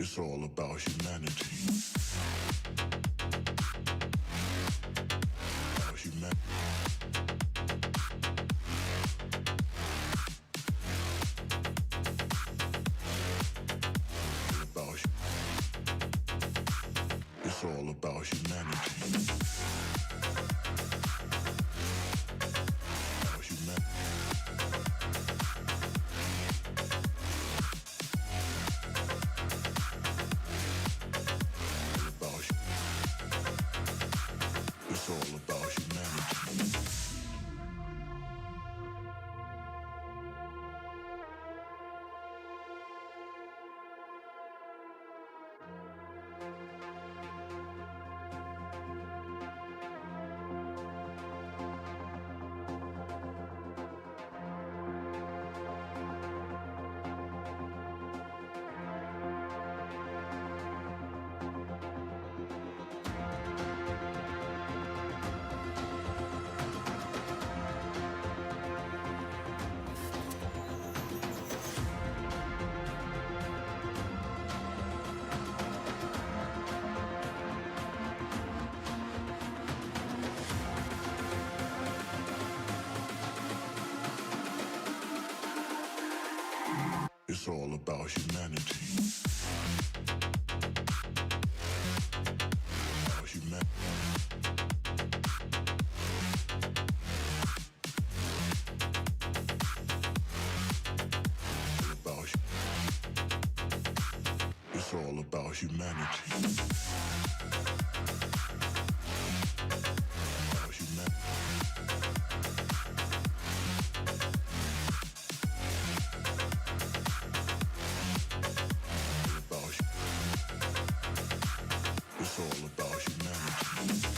It's all about humanity. About humanity. It's all about humanity. About humanity. It's all about humanity. It's all about humanity. About humanity. It's all about humanity. About humanity. It's all about humanity.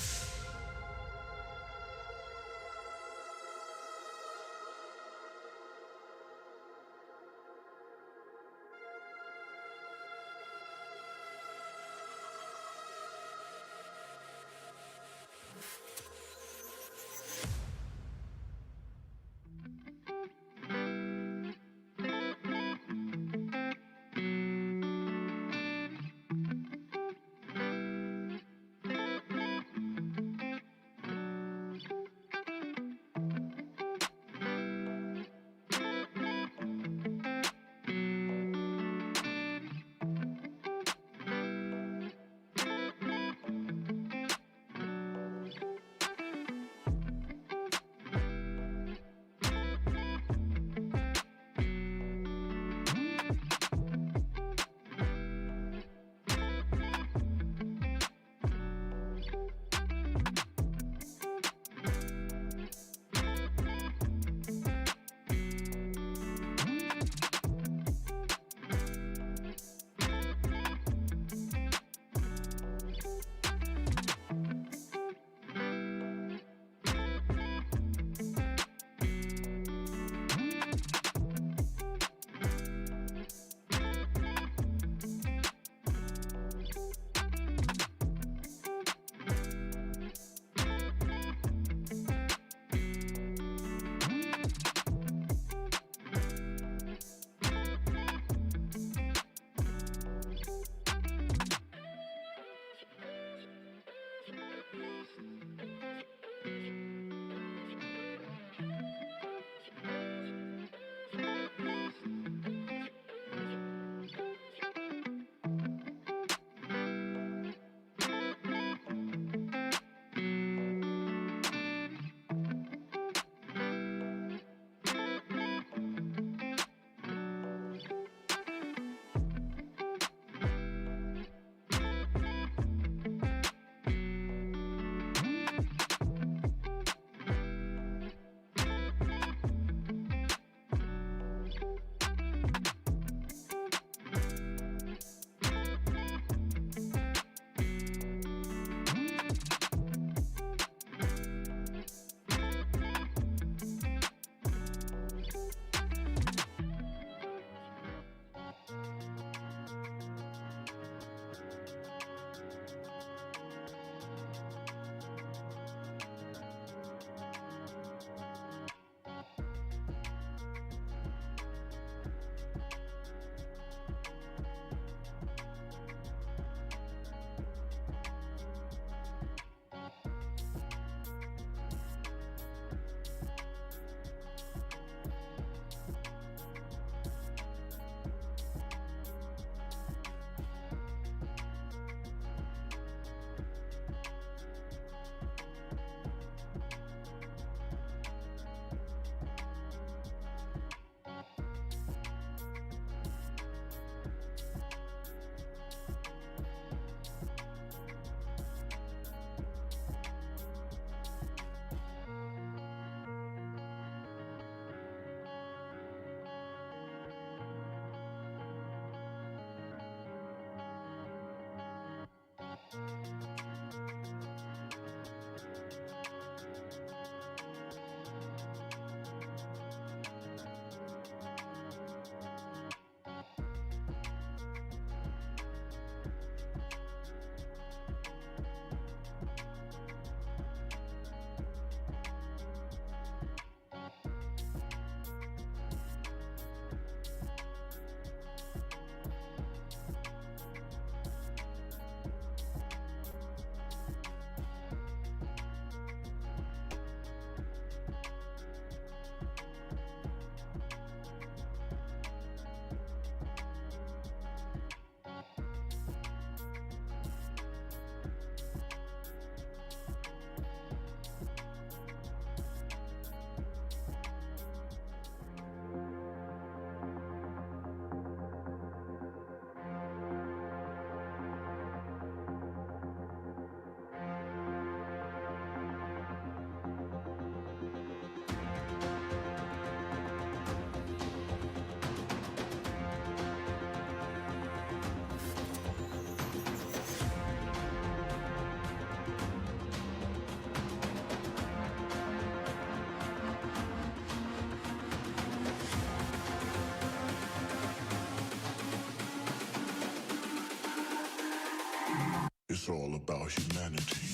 It's all about humanity.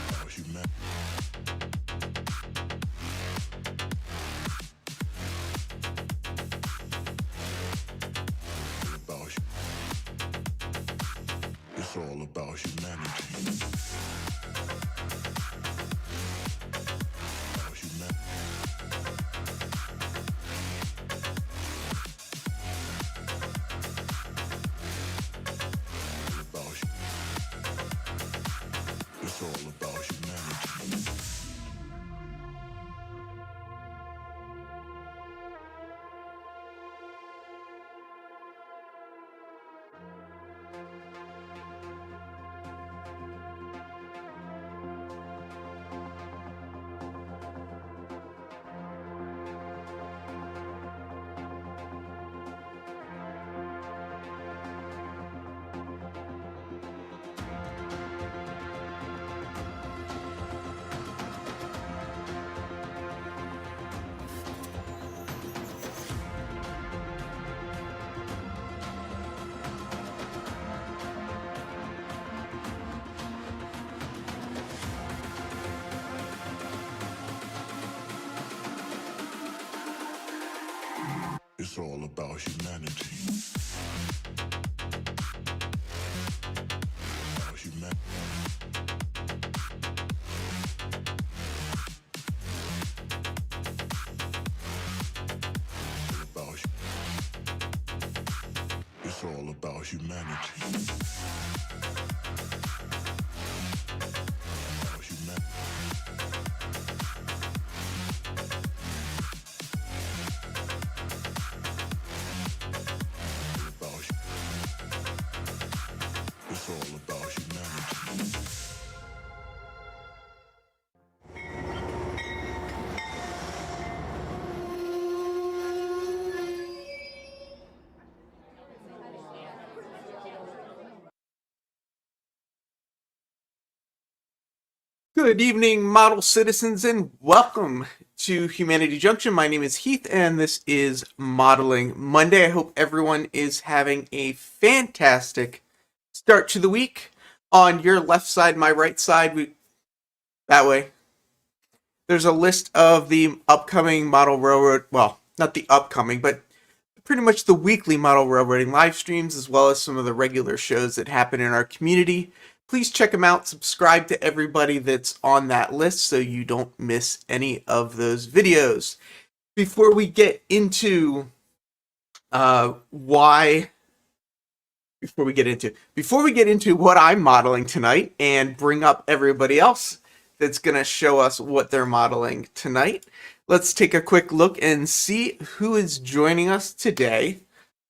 About humanity. It's all about humanity. About humanity. It's all about humanity. It's all about humanity. About humanity. It's all about humanity. About humanity. It's all about humanity. Good evening, model citizens, and welcome to Humanity Junction. My name is Heath, and this is Modeling Monday. I hope everyone is having a fantastic start to the week. On your left side, my right side, that way, there's a list of the upcoming model railroad, well, not the upcoming, but pretty much the weekly model railroading live streams, as well as some of the regular shows that happen in our community. Please check them out. Subscribe to everybody that's on that list so you don't miss any of those videos. Before we get into before we get into what I'm modeling tonight and bring up everybody else that's going to show us what they're modeling tonight, let's take a quick look and see who is joining us today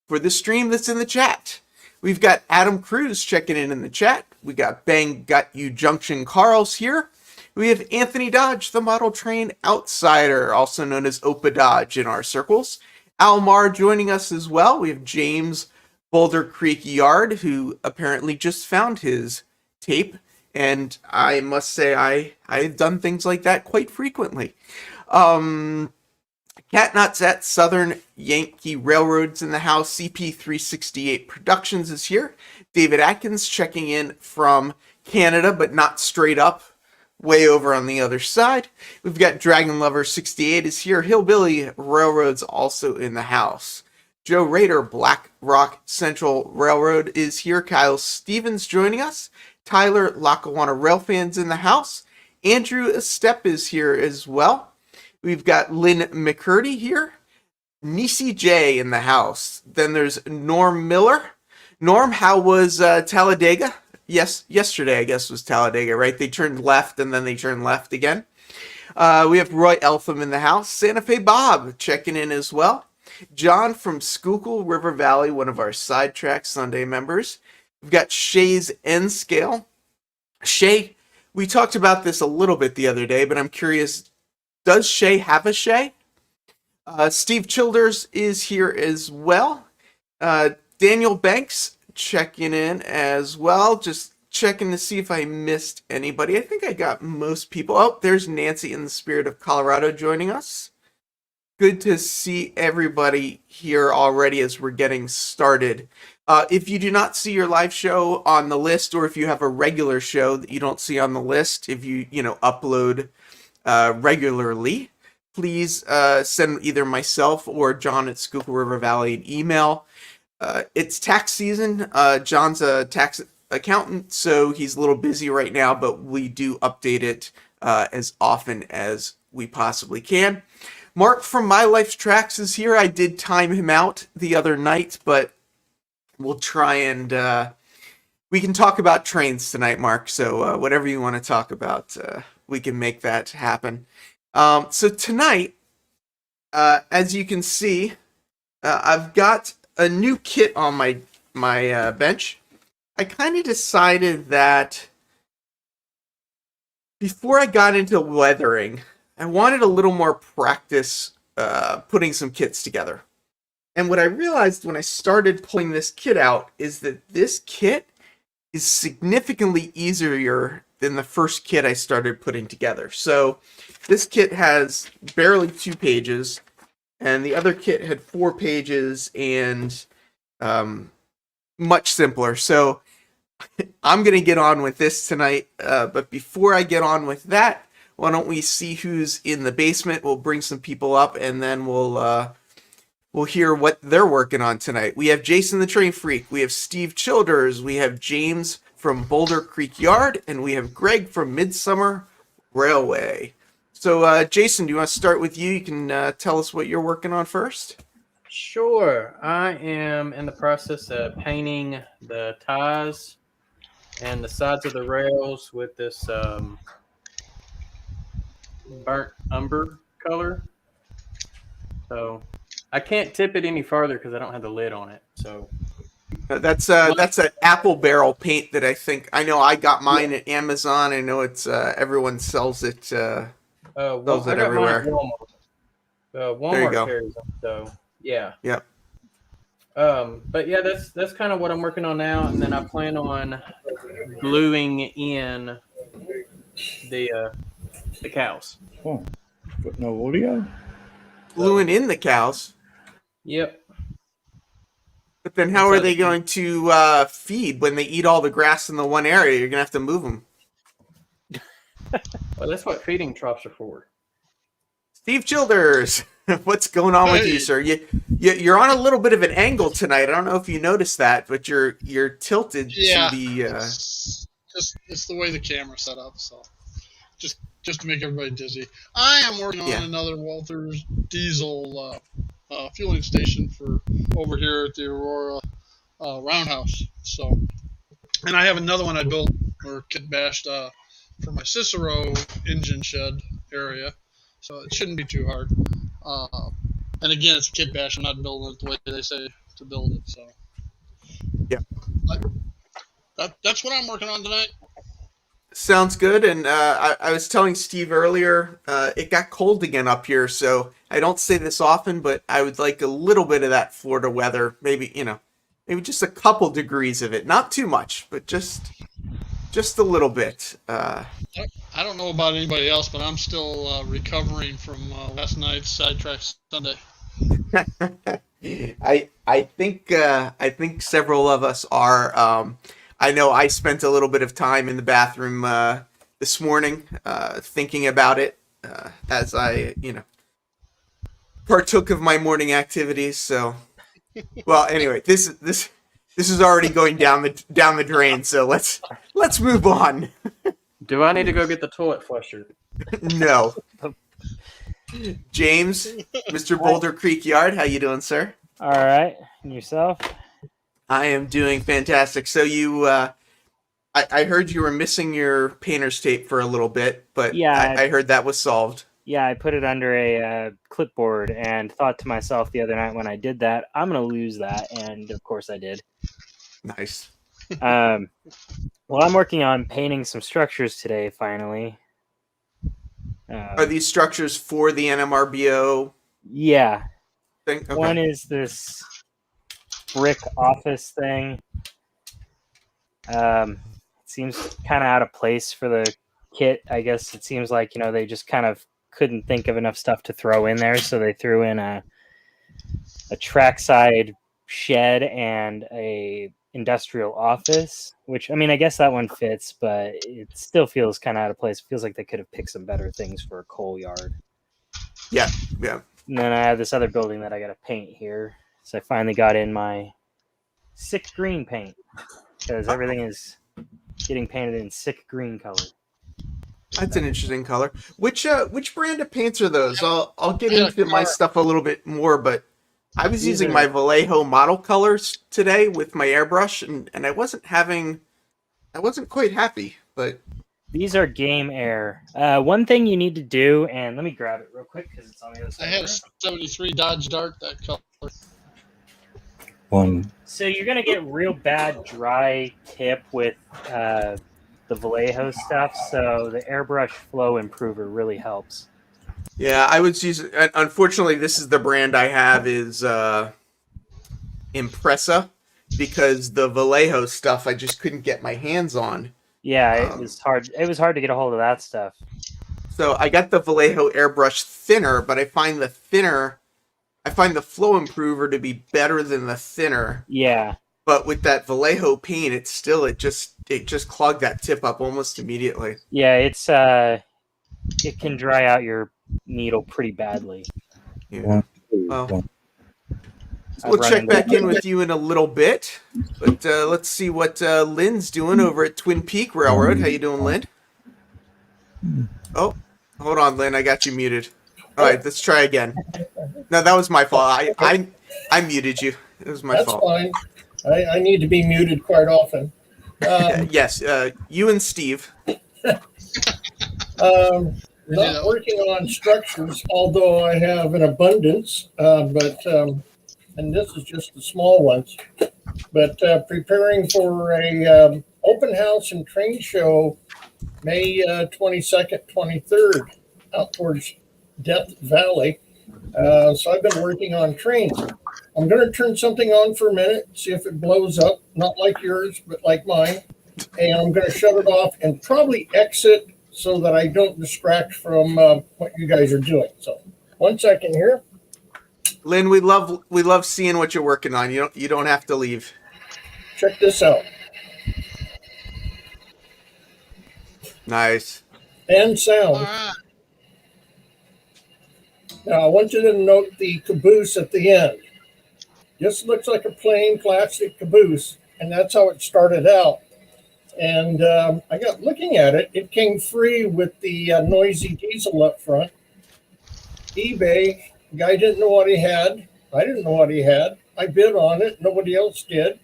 for the stream that's in the chat. We've got Adam Cruz checking in the chat. We got Bang Got You Junction Carl's here. We have Anthony Dodge, the model train outsider, also known as Opa Dodge in our circles. Almar joining us as well. We have James Boulder Creek Yard, who apparently just found his tape. And I must say I've done things like that quite frequently. Catnuts at Southern Yankee Railroads in the house. CP368 Productions is here. David Atkins checking in from Canada, but not straight up, way over on the other side. We've got Dragon Lover 68 is here. Hillbilly Railroads also in the house. Joe Rader, Black Rock Central Railroad is here. Kyle Stevens joining us. Tyler Lackawanna Railfans in the house. Andrew Estep is here as well. We've got Lynn McCurdy here. Nisi J in the house. Then there's Norm Miller. Norm, how was Talladega? Yes, yesterday I guess was Talladega, right? They turned left and then they turned left again. We have Roy Eltham in the house. Santa Fe Bob checking in as well. John from Schuylkill River Valley, one of our Sidetrack Sunday members. We've got Shay's N Scale. Shay, we talked about this a little bit the other day, but I'm curious, does Shay have a Shay? Steve Childers is here as well. Daniel Banks checking in as well. Just checking to see if I missed anybody. I think I got most people. Oh, there's Nancy in the Spirit of Colorado joining us. Good to see everybody here already as we're getting started. If you do not see your live show on the list, or if you have a regular show that you don't see on the list, if you upload regularly, please send either myself or John at Schuylkill River Valley an email. It's tax season. John's a tax accountant, so he's a little busy right now, but we do update it as often as we possibly can. Mark from My Life's Tracks is here. I did time him out the other night, but we'll try and we can talk about trains tonight, Mark. So whatever you want to talk about, we can make that happen. So tonight, as you can see, I've got a new kit on my bench. I kind of decided that before I got into weathering, I wanted a little more practice putting some kits together. And what I realized when I started pulling this kit out is that this kit is significantly easier than the first kit I started putting together. So this kit has barely 2 pages, and the other kit had 4 pages and much simpler. So I'm going to get on with this tonight, but before I get on with that, why don't we see who's in the basement? We'll bring some people up, and then we'll hear what they're working on tonight. We have Jason the Train Freak, we have Steve Childers, we have James from Boulder Creek Yard, and we have Greg from Midsummer Railway. So, Jason, do you want to start with you? You can tell us what you're working on first. Sure. I am in the process of painting the ties and the sides of the rails with this burnt umber color. So I can't tip it any farther because I don't have the lid on it. So that's an apple barrel paint that I know I got mine at Amazon. I know it's everyone sells it. Sells it everywhere. Walmart there you go. Carries them, so yeah. Yep. But yeah, that's kind of what I'm working on now, and then I plan on gluing in the cows. Oh, but no audio. Gluing in the cows. Yep. But then how are they going to feed when they eat all the grass in the one area? You're going to have to move them. Well, that's what feeding troughs are for. Steve Childers, what's going on with you, sir? You're on a little bit of an angle tonight. I don't know if you noticed that, but you're tilted to the... It's the way the camera's set up, so just to make everybody dizzy. I am working on another Walthers diesel fueling station for over here at the Aurora Roundhouse. So, and I have another one I built or kit bashed for my Cicero engine shed area. So it shouldn't be too hard. And again, it's a kit bash. I'm not building it the way they say to build it. So yeah, that's what I'm working on tonight. Sounds good. And I was telling Steve earlier, it got cold again up here. So I don't say this often, but I would like a little bit of that Florida weather. Maybe maybe just a couple degrees of it. Not too much, but just a little bit. I don't know about anybody else, but I'm still recovering from last night's Sidetrack Sunday. I think several of us are. I know I spent a little bit of time in the bathroom this morning thinking about it as I partook of my morning activities. So, well, anyway, this is already going down the drain. So let's move on. Do I need to go get the toilet flusher? No. James, Mr. Boulder Creek Yard, how you doing, sir? All right, and yourself? I am doing fantastic. So you, I heard you were missing your painter's tape for a little bit, but yeah, I heard that was solved. Yeah, I put it under a clipboard and thought to myself the other night when I did that, I'm going to lose that, and of course I did. Nice. Well, I'm working on painting some structures today, finally. Are these structures for the NMRBO? Yeah. Thing? Okay. One is this brick office thing. It seems kind of out of place for the kit. I guess it seems like, they just kind of couldn't think of enough stuff to throw in there, so they threw in a trackside shed and a industrial office, which, I mean, I guess that one fits, but it still feels kind of out of place. It feels like they could have picked some better things for a coal yard. Yeah. And then I have this other building that I got to paint here. So I finally got in my sick green paint because everything is getting painted in sick green color. That's an interesting color. Which brand of paints are those? I'll get Yeah, into my stuff a little bit more, but I was using my Vallejo model colors today with my airbrush, and I wasn't quite happy, but These are Game Air. One thing you need to do, and let me grab it real quick because it's on the other I side. had a 73 Dodge Dart that color. One. So you're gonna get real bad dry tip with the Vallejo stuff. So the airbrush flow improver really helps. yeah, I was using. Unfortunately, this is the brand I have is Impressa, because the Vallejo stuff I just couldn't get my hands on. Yeah, it was hard. It was hard to get a hold of that stuff. So I got the Vallejo airbrush thinner, but I find the flow improver to be better than the thinner. Yeah. But with that Vallejo paint, it just clogged that tip up almost immediately. Yeah, it's it can dry out your needle pretty badly. Yeah. One. Well, One. so we'll check back in with you in a little bit, but let's see what Lynn's doing over at Twin Peak Railroad. How you doing, Lynn? Oh, hold on, Lynn. I got you muted. All right, let's try again. No, that was my fault. I muted you. It was my fault. That's fine. I need to be muted quite often. Yes, you and Steve. Not working on structures, although I have an abundance, and this is just the small ones. But preparing for a open house and train show, May 22nd, 23rd, out towards Death Valley. So I've been working on trains. I'm going to turn something on for a minute, see if it blows up, not like yours, but like mine. And I'm going to shut it off and probably exit so that I don't distract from what you guys are doing. So 1 second here. Lynn, we love seeing what you're working on. You don't have to leave. Check this out. Nice. And sound. All right. Now, I want you to note the caboose at the end. Just looks like a plain plastic caboose, and that's how it started out. And I got looking at it. It came free with the noisy diesel up front. eBay, guy didn't know what he had. I didn't know what he had. I bid on it. Nobody else did.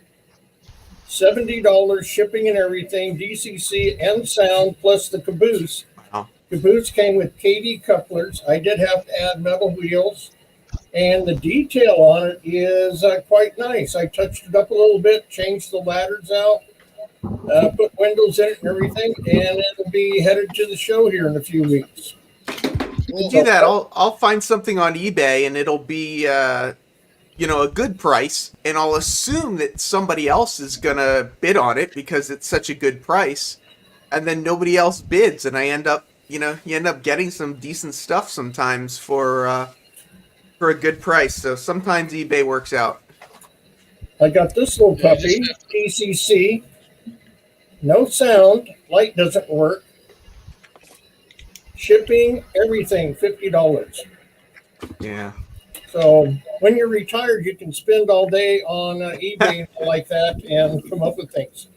$70 shipping and everything, DCC and sound, plus the caboose. Wow. Caboose came with KD couplers. I did have to add metal wheels. And the detail on it is quite nice. I touched it up a little bit, changed the ladders out, put windows in it and everything, and it'll be headed to the show here in a few weeks. Do that. I'll find something on eBay, and it'll be a good price, and I'll assume that somebody else is gonna bid on it because it's such a good price, and then nobody else bids, and I end up you end up getting some decent stuff sometimes for a good price. So sometimes eBay works out. I got this little puppy, DCC, no sound, light doesn't work. Shipping, everything, $50. Yeah. So when you're retired, you can spend all day on eBay like that and come up with things.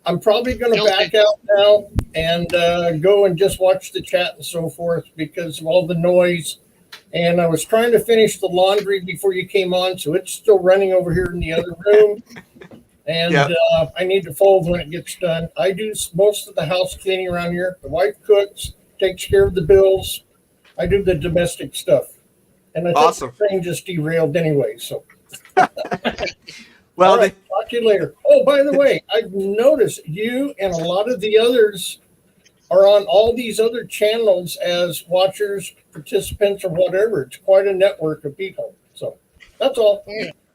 I'm probably going to back out now and go and just watch the chat and so forth because of all the noise. And I was trying to finish the laundry before you came on, so it's still running over here in the other room. And I need to fold when it gets done. I do most of the house cleaning around here. The wife cooks, takes care of the bills. I do the domestic stuff. And I think the train just derailed anyway. So, well, all right, talk to you later. Oh, by the way, I've noticed you and a lot of the others are on all these other channels as watchers, participants, or whatever. It's quite a network of people. So that's all.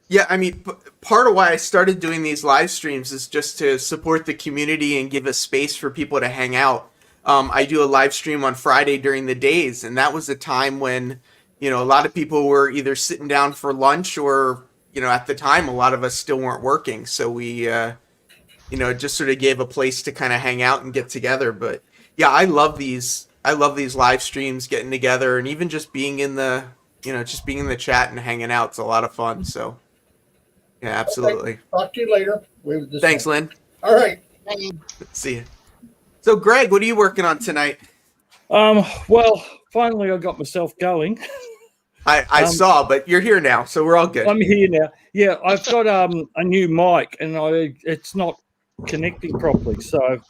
Yeah, I mean, part of why I started doing these live streams is just to support the community and give a space for people to hang out. I do a live stream on Friday during the days, and that was a time when, a lot of people were either sitting down for lunch or, at the time, a lot of us still weren't working. So we, it just sort of gave a place to kind of hang out and get together. But yeah, I love these live streams, getting together, and even just being in the, just being in the chat and hanging out. It's a lot of fun. So yeah, absolutely. Okay. Talk to you later. Thanks, Lynn. All right. See you. So Greg, what are you working on tonight? Well, finally I got myself going. I saw, but you're here now, so we're all good. I'm here now. Yeah, I've got a new mic, and it's not connecting properly. So,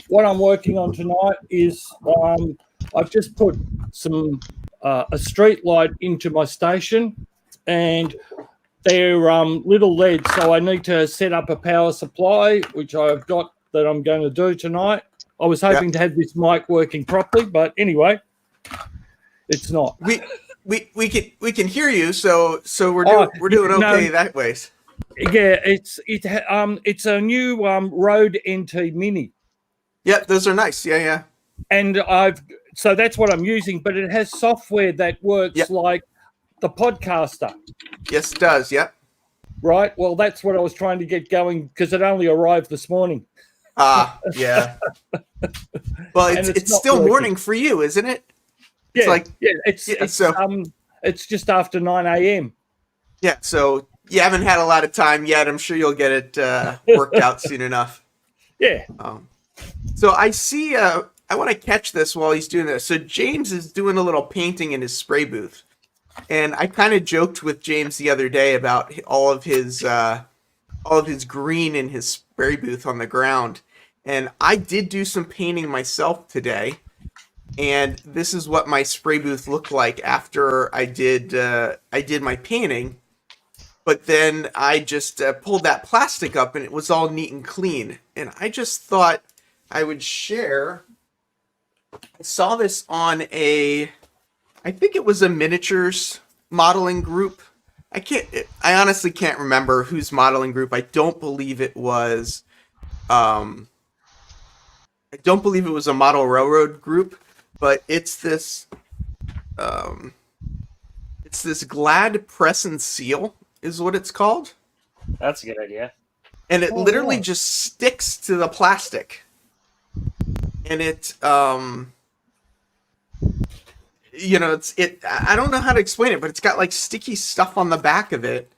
what I'm working on tonight is I've just put some a street light into my station, and they're little LEDs. So I need to set up a power supply, which I've got that I'm going to do tonight. I was hoping to have this mic working properly, but anyway, it's not. We can hear you, so we're doing okay that way. Yeah, it's a new Rode NT Mini. Yep, those are nice. Yeah. And so that's what I'm using, but it has software that works like the Podcaster. Yes, it does. Yep. Right. Well, that's what I was trying to get going because it only arrived this morning. Yeah. Well, it's still working. Morning for you, isn't it? Yeah, it's it's just after 9 a.m. Yeah, so you haven't had a lot of time yet. I'm sure you'll get it worked out soon enough. Yeah. So I see. I want to catch this while he's doing this. So James is doing a little painting in his spray booth, and I kind of joked with James the other day about all of his green in his spray booth on the ground, and I did do some painting myself today. And this is what my spray booth looked like after I did my painting. But then I just pulled that plastic up and it was all neat and clean. And I just thought I would share. I saw this on I think it was a miniatures modeling group. I honestly can't remember whose modeling group. I don't believe it was a model railroad group. But it's this Glad press and seal is what it's called. That's a good idea. And it literally just sticks to the plastic. And it I don't know how to explain it, but it's got like sticky stuff on the back of it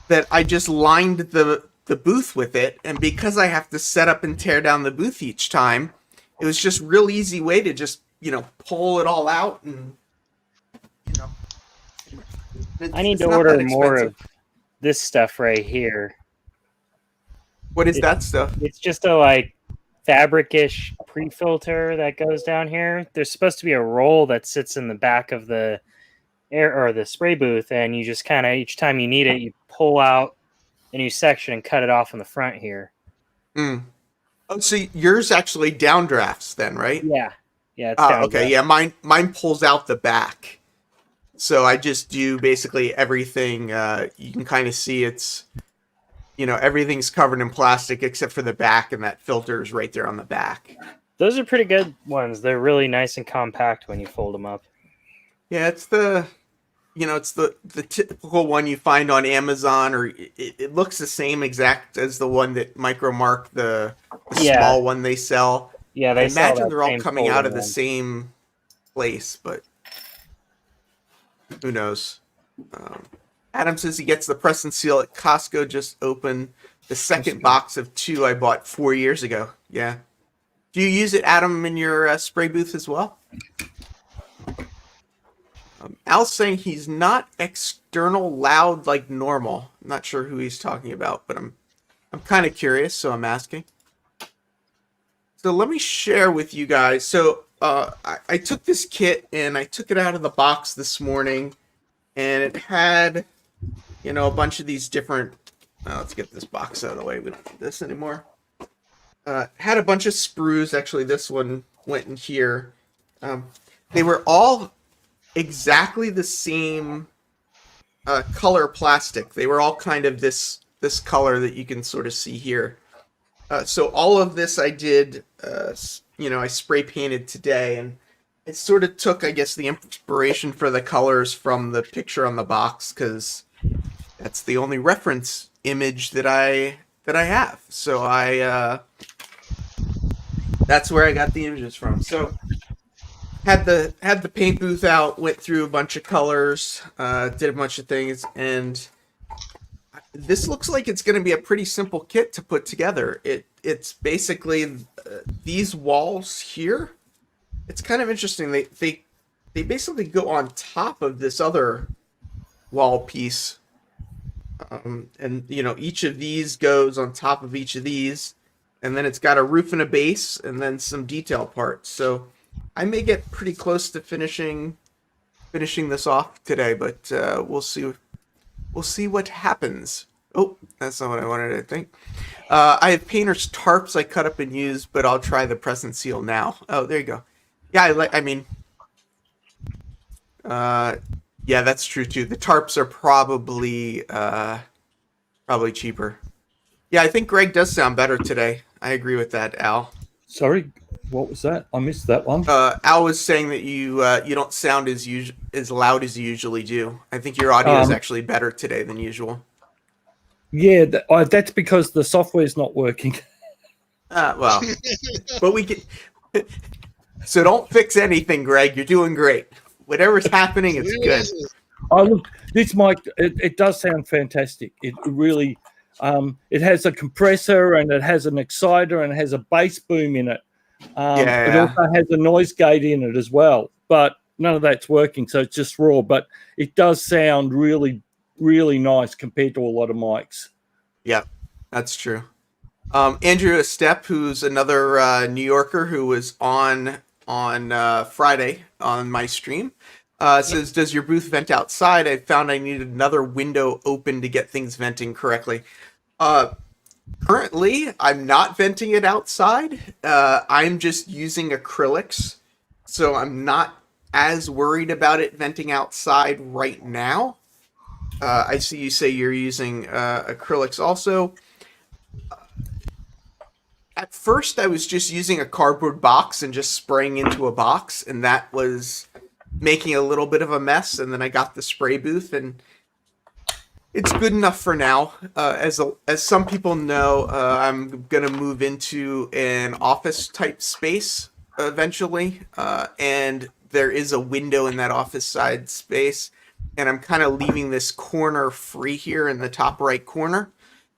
that I just lined the booth with it, and because I have to set up and tear down the booth each time, it was just real easy way to just pull it all out and, I need to order more of this stuff right here. What is that stuff? It's just a fabric-ish pre-filter that goes down here. There's supposed to be a roll that sits in the back of the air or the spray booth, and you just kind of each time you need it, you pull out a new section and cut it off in the front here. Oh, so yours actually downdrafts then, right? Yeah. Yeah, it's down. Okay, yeah, mine pulls out the back. So I just do basically everything. You can kind of see it's, everything's covered in plastic except for the back, and that filter is right there on the back. Those are pretty good ones. They're really nice and compact when you fold them up. Yeah, it's the typical one you find on Amazon, or it looks the same exact as the one that Micromark, the small one they sell. Yeah, I imagine they're all coming out of the same place, but who knows? Adam says he gets the press and seal at Costco. Just opened the second box of 2 I bought 4 years ago. Yeah. Do you use it, Adam, in your spray booth as well? Al's saying he's not external loud like normal. I'm not sure who he's talking about, but I'm kind of curious, so I'm asking. So let me share with you guys. So I took this kit and I took it out of the box this morning, and it had, a bunch of these different. Let's get this box out of the way. We don't need this anymore. Had a bunch of sprues. Actually, this one went in here. They were all exactly the same color plastic. They were all kind of this color that you can sort of see here. So all of this I did, I spray painted today, and it sort of took, I guess, the inspiration for the colors from the picture on the box, because that's the only reference image that I have. So that's where I got the images from. So had the paint booth out, went through a bunch of colors, did a bunch of things, and this looks like it's going to be a pretty simple kit to put together. It's basically these walls here. It's kind of interesting. They basically go on top of this other wall piece, and each of these goes on top of each of these, and then it's got a roof and a base, and then some detail parts. So I may get pretty close to finishing this off today, but we'll see. We'll see what happens. Oh, that's not what I wanted, I think. I have painter's tarps I cut up and used, but I'll try the present seal now. Oh, there you go. Yeah, yeah, that's true too. The tarps are probably cheaper. Yeah, I think Greg does sound better today. I agree with that, Al. Sorry, what was that? I missed that one. Al was saying that you don't sound as loud as you usually do. I think your audio is actually better today than usual. Yeah, that's because the software's not working. Well, but we can. So don't fix anything, Greg. You're doing great. Whatever's happening, it's good. Oh, look, this mic, it does sound fantastic. It really, it has a compressor and it has an exciter and it has a bass boom in it. It also has a noise gate in it as well, but none of that's working, so it's just raw. But it does sound really, really nice compared to a lot of mics. Yeah, that's true. Andrew Estep, who's another New Yorker who was on Friday on my stream, says, does your booth vent outside? I found I needed another window open to get things venting correctly. Currently, I'm not venting it outside. I'm just using acrylics, so I'm not as worried about it venting outside right now. I see you say you're using acrylics also. At first, I was just using a cardboard box and just spraying into a box, and that was making a little bit of a mess. And then I got the spray booth, and it's good enough for now. As some people know, I'm gonna move into an office type space eventually, and there is a window in that office side space, and I'm kind of leaving this corner free here in the top right corner.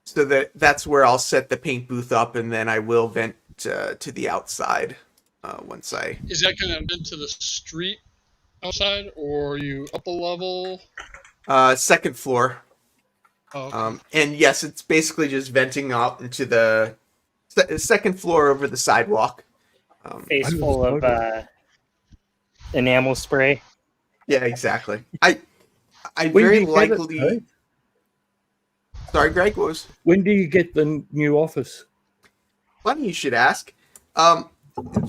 So that's where I'll set the paint booth up, and then I will vent to the outside once I... Is that going to vent to the street outside, or are you up a level? Second floor. Oh, okay. And yes, it's basically just venting out into the second floor over the sidewalk. Face full of enamel spray. Yeah, exactly. I very likely... Sorry, Greg, what was... When do you get the new office? Funny you should ask.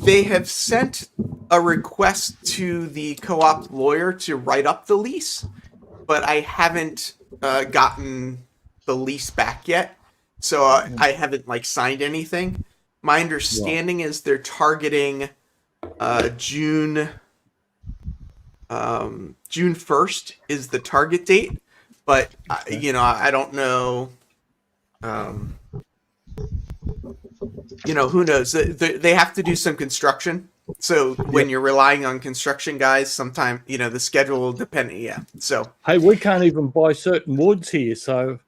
They have sent a request to the co-op lawyer to write up the lease, but I haven't gotten the lease back yet, so I haven't signed anything. My understanding is they're targeting June 1st is the target date. But, I don't know, who knows? They have to do some construction. So when you're relying on construction guys, sometimes, the schedule will depend. Yeah. So. Hey, we can't even buy certain woods here. So.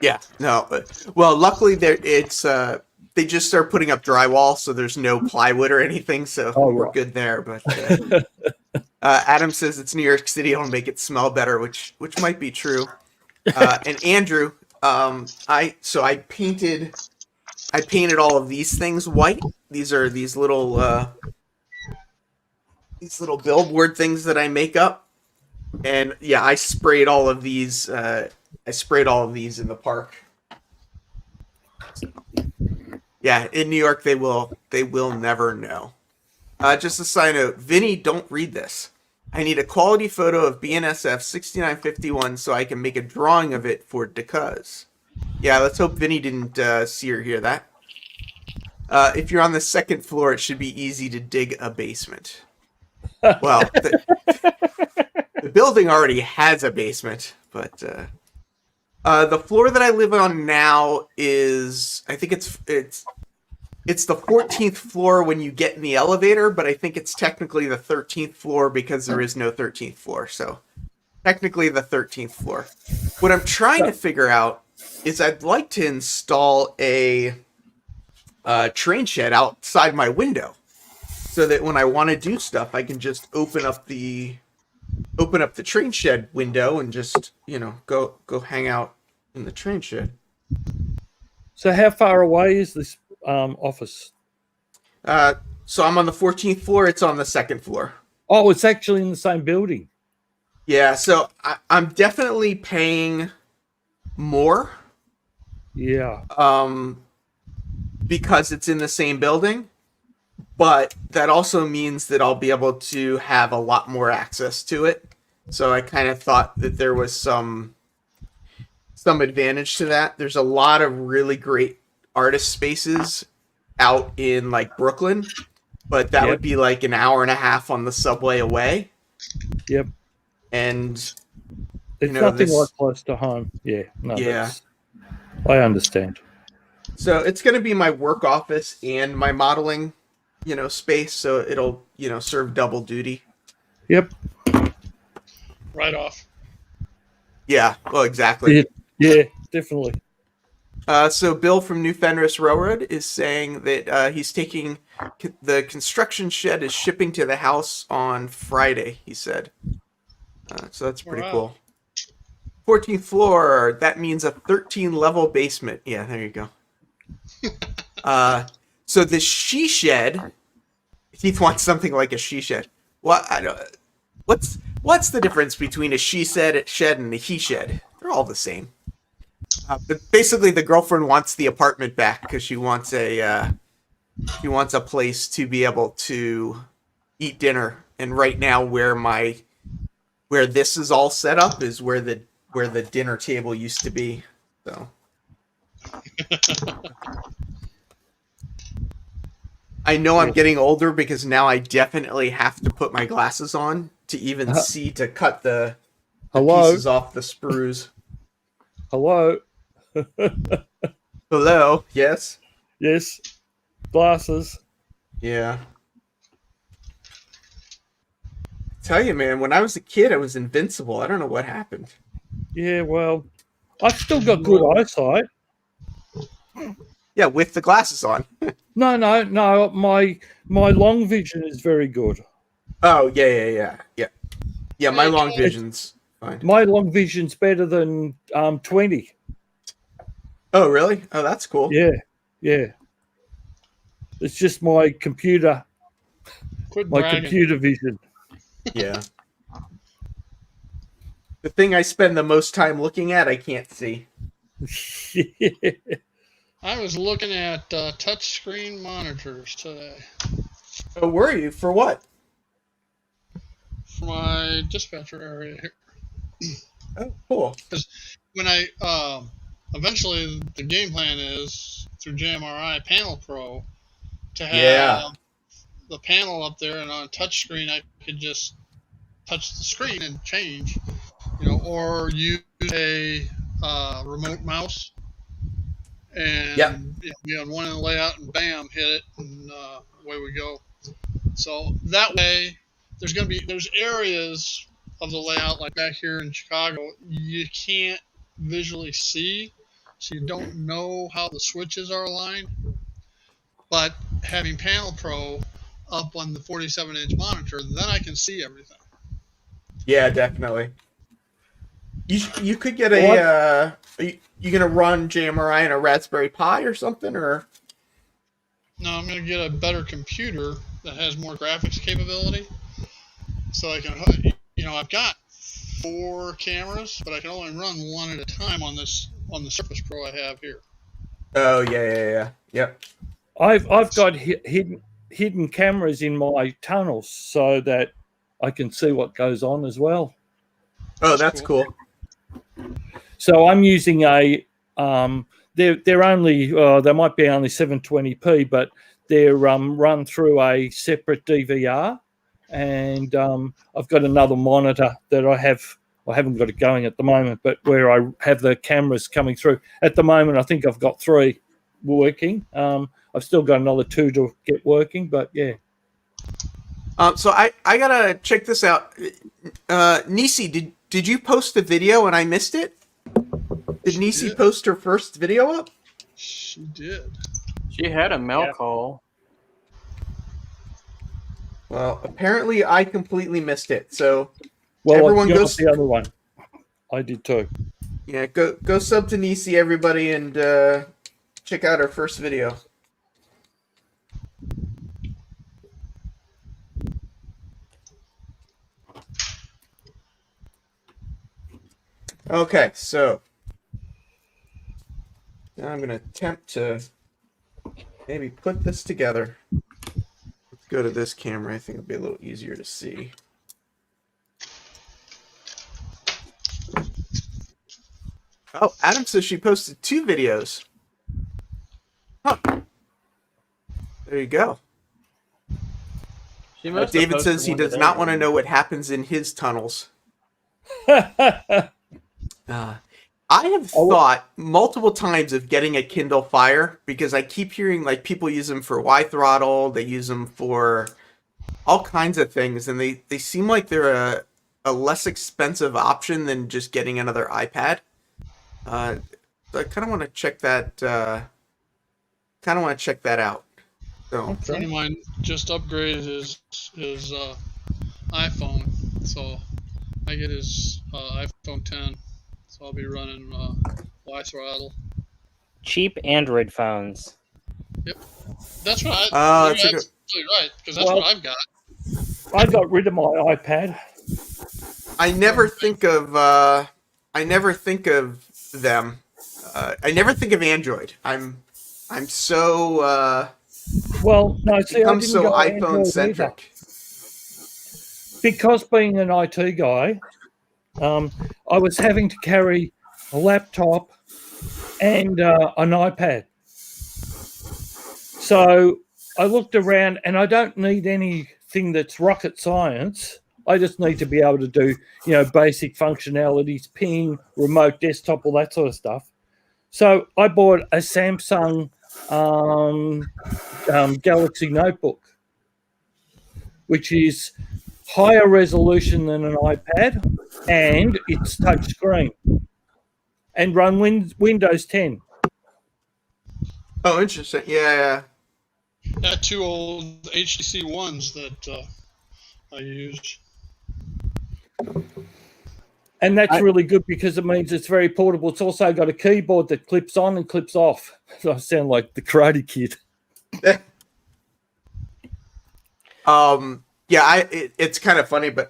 Yeah. No. Well, luckily they just start putting up drywall. So there's no plywood or anything. So we're good there. But. Adam says it's New York City. It'll make it smell better, which might be true. And Andrew, I painted all of these things white. These are these little billboard things that I make up. And yeah, I sprayed all of these. In the park. So, yeah, in New York, they will never know. Just a side note, Vinny, don't read this. I need a quality photo of BNSF 6951 so I can make a drawing of it for Decuz. Yeah, let's hope Vinny didn't see or hear that. If you're on the second floor, it should be easy to dig a basement. Well, the building already has a basement, but the floor that I live on now is, I think it's the 14th floor when you get in the elevator, but I think it's technically the 13th floor because there is no 13th floor. So technically the 13th floor. What I'm trying to figure out is I'd like to install a train shed outside my window so that when I want to do stuff, I can just open up the train shed window and just, go hang out in the train shed. So how far away is this office? So I'm on the 14th floor. It's on the second floor. Oh, it's actually in the same building. Yeah, so I'm definitely paying more. Yeah. Because it's in the same building, but that also means that I'll be able to have a lot more access to it. So I kind of thought that there was some advantage to that. There's a lot of really great artist spaces out in like Brooklyn, but that would be like an hour and a half on the subway away. Yep. And it's nothing like close to home. Yeah. No, yeah. I understand. So it's going to be my work office and my modeling, space. So it'll, serve double duty. Yep. Right off. Yeah. Well, exactly. Yeah, definitely. So Bill from New Fenris Railroad is saying that he's taking the construction shed is shipping to the house on Friday, he said. So that's pretty cool. 14th floor, that means a 13-level basement. Yeah, there you go. So the she shed, Heath wants something like a she shed. Well, I don't. What's the difference between a she shed and a he shed? They're all the same. But basically, the girlfriend wants the apartment back because she wants a place to be able to eat dinner. And right now, where this is all set up is where the dinner table used to be. So. I know I'm getting older because now I definitely have to put my glasses on to even see to cut the pieces off the sprues. Hello. Hello. Yes. Yes. Glasses. Yeah. Tell you, man, when I was a kid, I was invincible. I don't know what happened. Yeah, well, I've still got good eyesight. Yeah, with the glasses on. No. My long vision is very good. Oh, yeah. My long vision's fine. My long vision's better than 20. Oh, really? Oh, that's cool. Yeah. It's just my computer. Computer vision. Yeah. The thing I spend the most time looking at, I can't see. Yeah. I was looking at touchscreen monitors today. Oh, were you? For what? For my dispatcher area here. Oh, cool. Because when I eventually the game plan is through JMRI Panel Pro to have the panel up there, and on a touchscreen I could just touch the screen and change, or use a remote mouse and be on one end of the layout and bam, hit it, and away we go. So that way, there's areas of the layout like back here in Chicago you can't visually see, so you don't know how the switches are aligned. But having Panel Pro up on the 47-inch monitor, then I can see everything. Yeah, definitely. You could get a. You gonna run JMRI on a Raspberry Pi or something, or? No, I'm gonna get a better computer that has more graphics capability, so I can. I've got 4 cameras, but I can only run one at a time on the Surface Pro I have here. Oh yeah. Yep. I've got hidden cameras in my tunnels so that I can see what goes on as well. Oh, that's cool. So I'm using they're only they might be only 720p, but they're run through a separate DVR, and I've got another monitor that I haven't got it going at the moment, but where I have the cameras coming through. At the moment, I think I've got 3 working. I've still got another 2 to get working, but yeah. So I gotta check this out. Nisi, did you post a video and I missed it? Did Nisi post her first video up? She did. She had a mail call. Well, apparently I completely missed it. So Well, everyone you're goes. not the other one. I did too. Yeah, go sub to Nisi, everybody, and check out her first video. Okay, so now I'm going to attempt to maybe put this together. Let's go to this camera. I think it'll be a little easier to see. Oh, Adam says she posted 2 videos. Huh. There you go. She must have David posted says he one does today. not want to know what happens in his tunnels. I have thought multiple times of getting a Kindle Fire because I keep hearing like people use them for Y throttle, they use them for all kinds of things, and they seem like they're a less expensive option than just getting another iPad. So I kind of want to check that. Out. So A friend of mine just upgraded his iPhone, so I get his iPhone 10. So I'll be running Y throttle. Cheap Android phones. That's right. that's You're a good- absolutely right, because that's what I've got. I got rid of my iPad. I never think of them. I never think of Android. I'm so Well, no, see, I I'm didn't so go Android iPhone centric. either. Because being an IT guy, I was having to carry a laptop and an iPad. So I looked around, and I don't need anything that's rocket science. I just need to be able to do, basic functionalities, ping, remote desktop, all that sort of stuff. So I bought a Samsung Galaxy Notebook, which is higher resolution than an iPad, and it's touchscreen, and run Windows 10. Oh, interesting. Yeah. Got 2 old HTC ones that I use. And that's really good because it means it's very portable. It's also got a keyboard that clips on and clips off. So I sound like the Karate Kid. It's kind of funny, but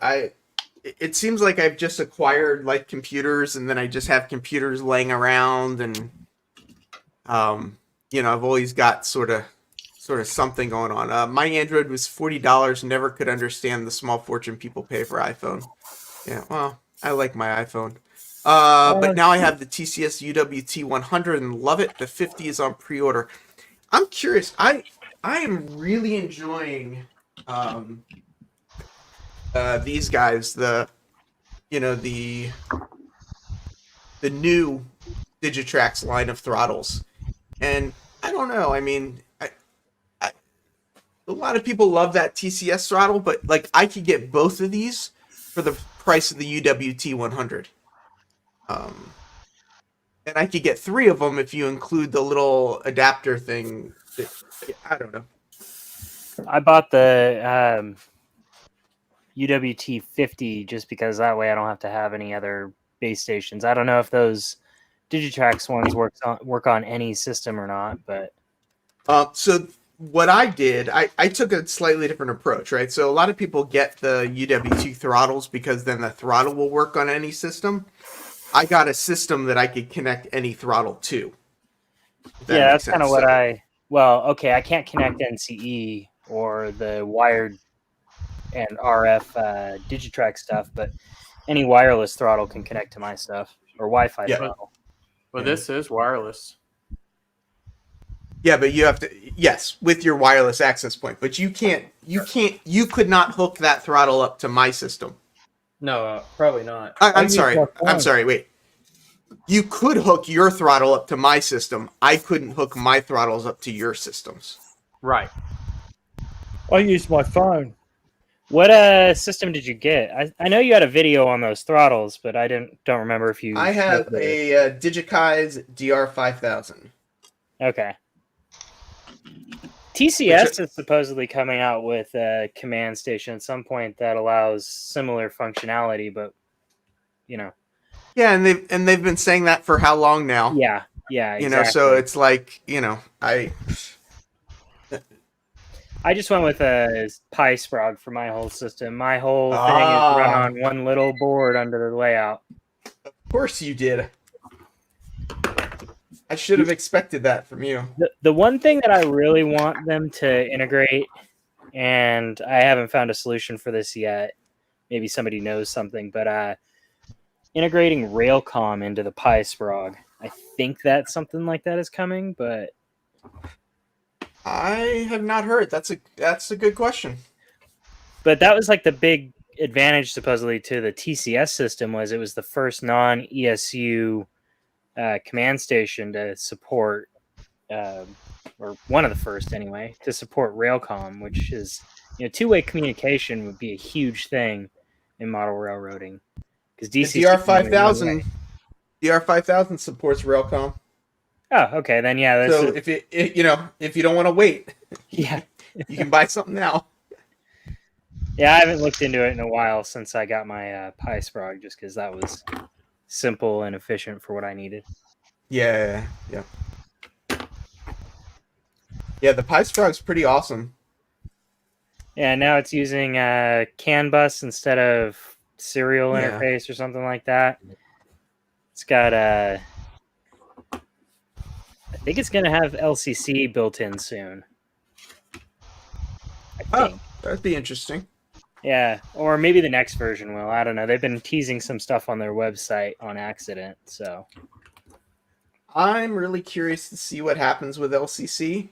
it seems like I've just acquired like computers, and then I just have computers laying around, and I've always got sort of something going on. My Android was $40. Never could understand the small fortune people pay for iPhone. Yeah, well, I like my iPhone. But now I have the TCS UWT 100 and love it. The 50 is on pre-order. I'm curious. I am really enjoying these guys. The new Digitrax line of throttles, and I don't know. I mean, a lot of people love that TCS throttle, but like I could get both of these for the price of the UWT 100. And I could get 3 of them if you include the little adapter thing. I don't know. I bought the UWT 50 just because that way I don't have to have any other base stations. I don't know if those Digitrax ones work on any system or not, but so what I did, I took a slightly different approach, right? So a lot of people get the UWT throttles because then the throttle will work on any system. I got a system that I could connect any throttle to. Yeah, that's kind of what I can't connect NCE or the wired and RF Digitrax stuff, but any wireless throttle can connect to my stuff, or Wi-Fi throttle. Well, this is wireless. Yeah, but you have to, yes, with your wireless access point, but you could not hook that throttle up to my system. No, probably not. I'm use sorry. my I'm phone. sorry. Wait. You could hook your throttle up to my system. I couldn't hook my throttles up to your systems. Right. I use my phone. What system did you get? I know you had a video on those throttles, but I don't remember if you. I have a Digikai's DR5000. Okay. TCS is supposedly coming out with a command station at some point that allows similar functionality, but you know. Yeah, and they've been saying that for how long now? Yeah, exactly. You know, so it's like, I just went with a Pi Sprog for my whole system. My whole thing is run on one little board under the layout. Of course you did. I should have expected that from you. The one thing that I really want them to integrate, and I haven't found a solution for this yet, maybe somebody knows something, but integrating Railcom into the Pi Sprog. I think that something like that is coming, but I have not heard. That's a good question. But that was like the big advantage supposedly to the TCS system was it was the first non-ESU command station to support, or one of the first anyway, to support Railcom, which is, two-way communication would be a huge thing in model railroading. Because The DR5000 supports Railcom. Oh, okay, then yeah. So if you don't want to wait, yeah, you can buy something now. Yeah, I haven't looked into it in a while since I got my Pi Sprog, just because that was simple and efficient for what I needed. Yeah. The Pi Sprog's pretty awesome. Yeah, now it's using CAN bus instead of serial interface or something like that. It's got I think it's going to have LCC built in soon. I think. That'd be interesting. Yeah, or maybe the next version will. I don't know. They've been teasing some stuff on their website on accident, so. I'm really curious to see what happens with LCC.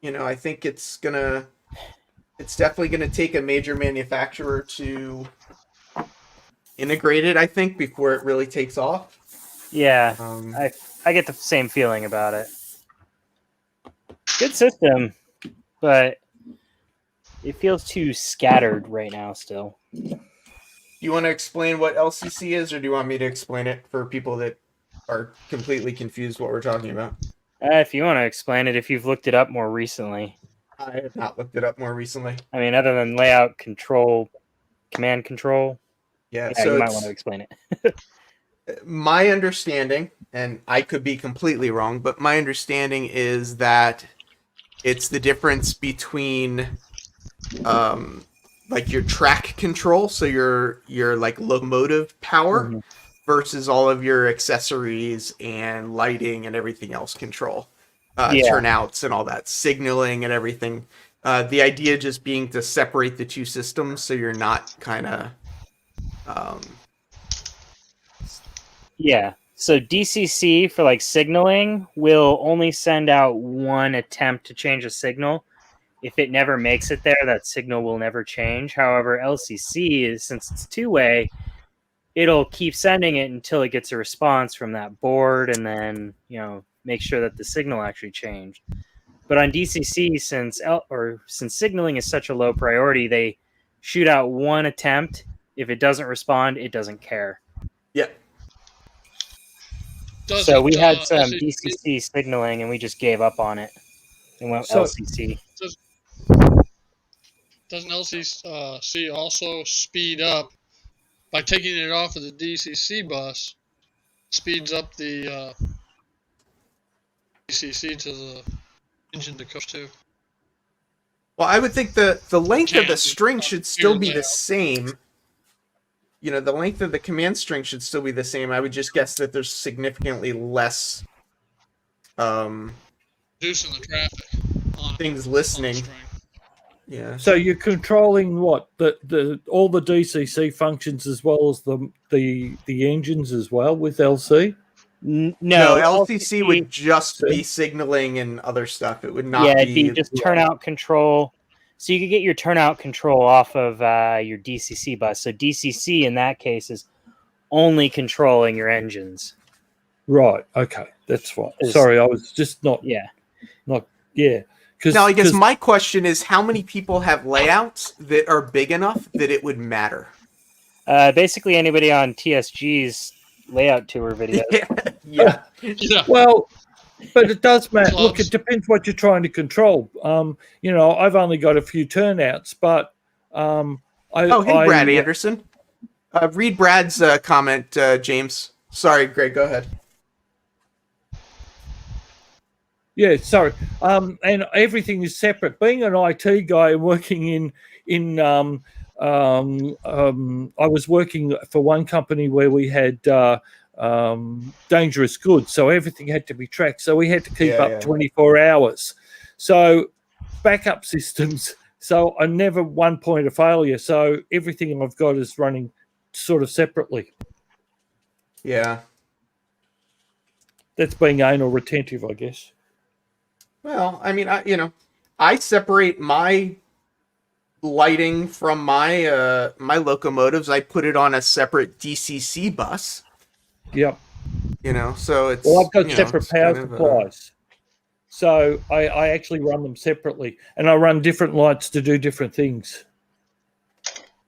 I think it's definitely gonna take a major manufacturer to integrate it, I think, before it really takes off. Yeah, I get the same feeling about it. Good system, but it feels too scattered right now still. Do you want to explain what LCC is, or do you want me to explain it for people that are completely confused what we're talking about? If you want to explain it, if you've looked it up more recently. I have not looked it up more recently. I mean, other than layout control, command control. Yeah, so you might want to explain it. My understanding, and I could be completely wrong, but my understanding is that it's the difference between like your track control, so your like locomotive power, versus all of your accessories and lighting and everything else control, turnouts and all that, signaling and everything. The idea just being to separate the two systems so you're not kind of So DCC for like signaling will only send out one attempt to change a signal. If it never makes it there, that signal will never change. However, LCC is, since it's two-way, it'll keep sending it until it gets a response from that board, and then make sure that the signal actually changed. But on DCC, since signaling is such a low priority, they shoot out one attempt. If it doesn't respond, it doesn't care. Yeah. So we had some DCC signaling, and we just gave up on it and went LCC. Doesn't LCC also speed up by taking it off of the DCC bus? Speeds up the DCC to the engine to coast to. Well, I would think the length of the string should still be the same. The length of the command string should still be the same. I would just guess that there's significantly less reducing the traffic on things listening. on the string. Yeah. So you're controlling what all the DCC functions as well as the engines as well with LC. No, No, LCC would just be signaling and other stuff. It would not yeah, be. it'd be just turnout control. So you could get your turnout control off of your DCC bus. So DCC in that case is only controlling your engines. Right. Okay. That's fine. Is- Sorry, I was just not. Yeah. Yeah. Now, I guess my question is, how many people have layouts that are big enough that it would matter? Basically, anybody on TSG's layout tour video. Yeah. Yeah. Well, but it does matter. Look, Clubs. it depends what you're trying to control. I've only got a few turnouts, but Oh, hey, Brad Anderson. Read Brad's comment, James. Sorry, Greg, go ahead. Yeah, sorry. And everything is separate. Being an IT guy working I was working for one company where we had dangerous goods, so everything had to be tracked. So we had to keep up 24 hours. So backup systems. So I never one point of failure. So everything I've got is running sort of separately. Yeah. That's being anal retentive, I guess. Well, I mean, I separate my lighting from my my locomotives. I put it on a separate DCC bus. Yep. So it's. Well, I've got separate it's power kind of, supplies. So I actually run them separately, and I run different lights to do different things.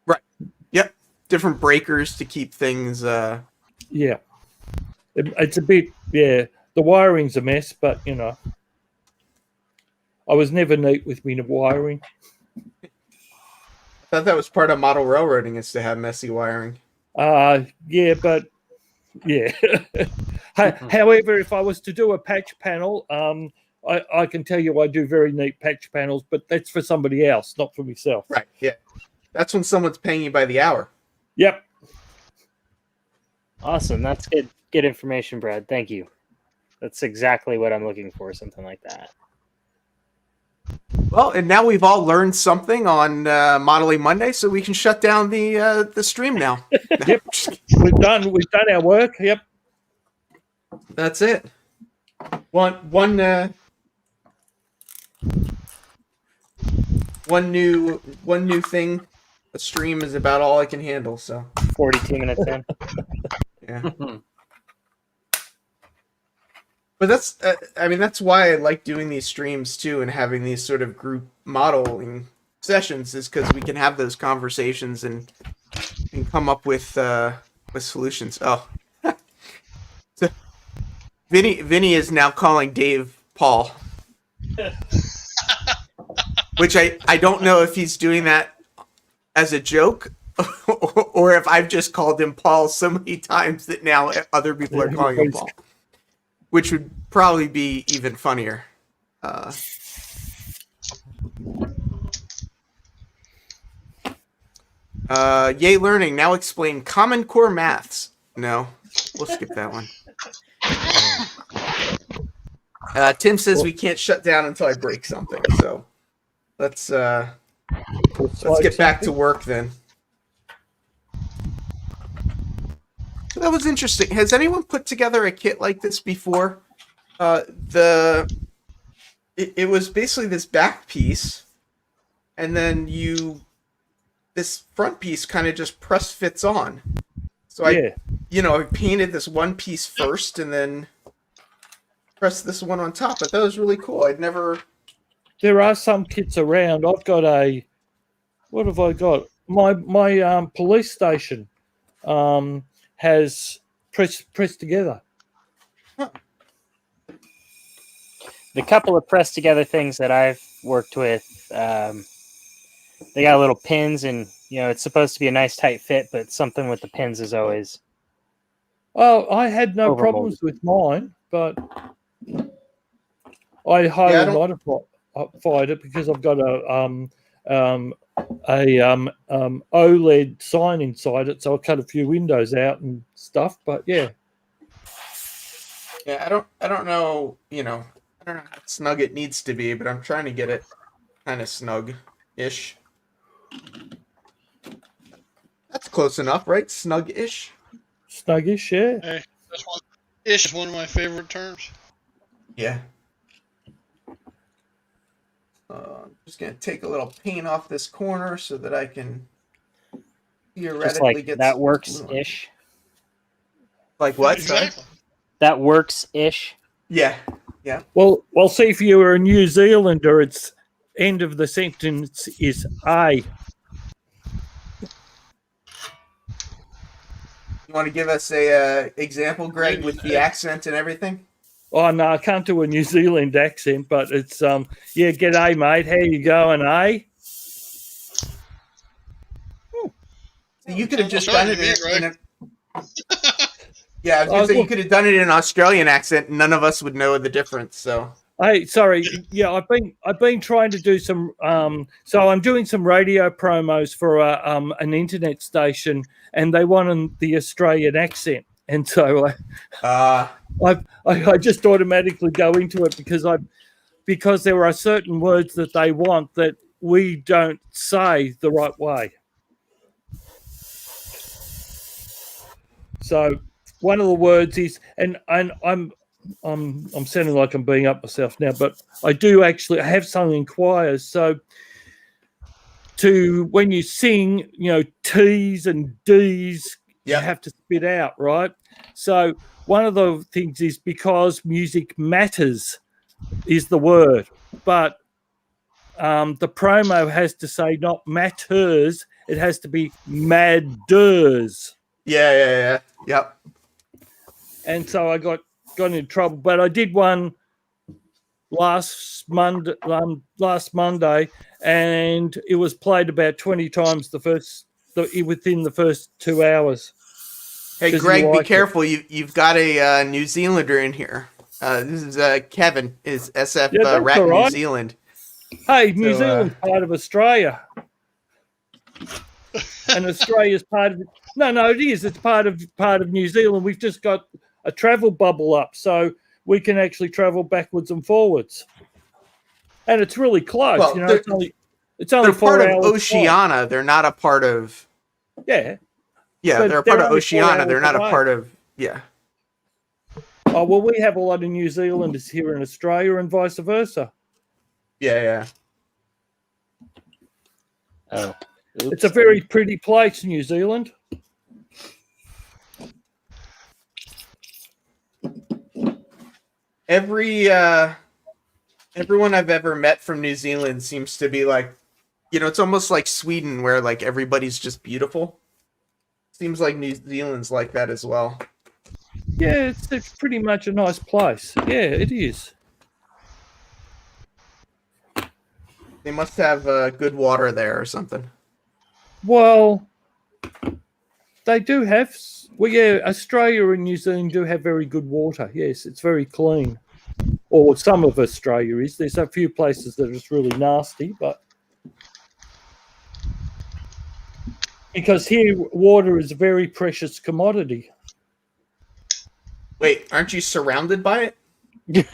Right. Yep. Different breakers to keep things. Yeah. It's a bit, The wiring's a mess, but, I was never neat with me wiring. I thought that was part of model railroading, is to have messy wiring. Yeah, but, yeah. However, if I was to do a patch panel, I can tell you I do very neat patch panels, but that's for somebody else, not for myself. Right. Yeah. That's when someone's paying you by the hour. Yep. Awesome. That's good. Good information, Brad. Thank you. That's exactly what I'm looking for. Something like that. Well, and now we've all learned something on Modeling Monday, so we can shut down the stream now. Yep. We've done our work. Yep. That's it. One new thing. A stream is about all I can handle. So 42 minutes in. yeah. But that's why I like doing these streams too, and having these sort of group modeling sessions, is because we can have those conversations and come up with solutions. Oh, so Vinny is now calling Dave Paul, which I don't know if he's doing that as a joke or if I've just called him Paul so many times that now other people are calling him Paul. Which would probably be even funnier. Yay Learning, now explain Common Core Maths. No, we'll skip that one. Tim says we can't shut down until I break something, so let's get back to work then. So that was interesting. Has anyone put together a kit like this before? It was basically this back piece, and then this front piece kind of just press fits on. So I painted this one piece first, and then pressed this one on top. I thought it was really cool. I'd never. There are some kits around. I've got what have I got? My police station. Has pressed together. The couple of pressed together things that I've worked with, they got little pins, and it's supposed to be a nice tight fit, but something with the pins is always. Oh, I had no problems with mine, but I highly modified it because I've got a OLED sign inside it, so I cut a few windows out and stuff. But yeah, I don't know. I don't know how snug it needs to be, but I'm trying to get it kind of snug-ish. That's close enough, right? Snug-ish. Snuggish, yeah. Hey, Ish is one of my favorite terms. Yeah. I'm just gonna take a little paint off this corner so that I can theoretically Just like get that some works glue on. ish. Like what? Sorry? Exactly. That works ish. Yeah. Well, see, if you were a New Zealander, its end of the sentence is A. You want to give us a example, Greg, with the accent and everything? Oh no, I can't do a New Zealand accent, but it's yeah, g'day mate, how you going, eh? So you could have just I'll done show it you, in Greg. yeah, I was gonna say you could have done it in an Australian accent, and none of us would know the difference. So Hey, sorry, yeah, I've been trying to do some so I'm doing some radio promos for an internet station, and they wanted the Australian accent, and so I just automatically go into it because there are certain words that they want that we don't say the right way. So one of the words is, and I'm sounding like I'm being up myself now, but I do actually have some inquires. So to when you sing, T's and D's, you have to spit out, right? So one of the things is because music matters is the word, but the promo has to say not matters, it has to be matters. Yeah. Yep. And so I got in trouble, but I did one last Monday, and it was played about 20 times within the first 2 hours. Hey, Greg, be careful. You've got a New Zealander in here. This is Kevin, is SF Rat New Zealand. Hey, New Zealand's part of Australia. And Australia's part of it. No, it is. It's part of New Zealand. We've just got a travel bubble up, so we can actually travel backwards and forwards. And it's really close. Well, it's only 4 part hours. Of Oceania. Flight. They're not a part of. Yeah. Yeah, they're a part of Oceania. They're not a part of. Yeah. Oh well, we have a lot of New Zealanders here in Australia, and vice versa. Yeah. Oh. Oops. It's a very pretty place, New Zealand. Everyone I've ever met from New Zealand seems to be like, it's almost like Sweden, where like everybody's just beautiful. Seems like New Zealand's like that as well. Yeah, it's pretty much a nice place. Yeah, it is. They must have good water there or something. Well, they do have. Well, yeah, Australia and New Zealand do have very good water. Yes, it's very clean. Or some of Australia is. There's a few places that it's really nasty, but because here water is a very precious commodity. Wait, aren't you surrounded by it?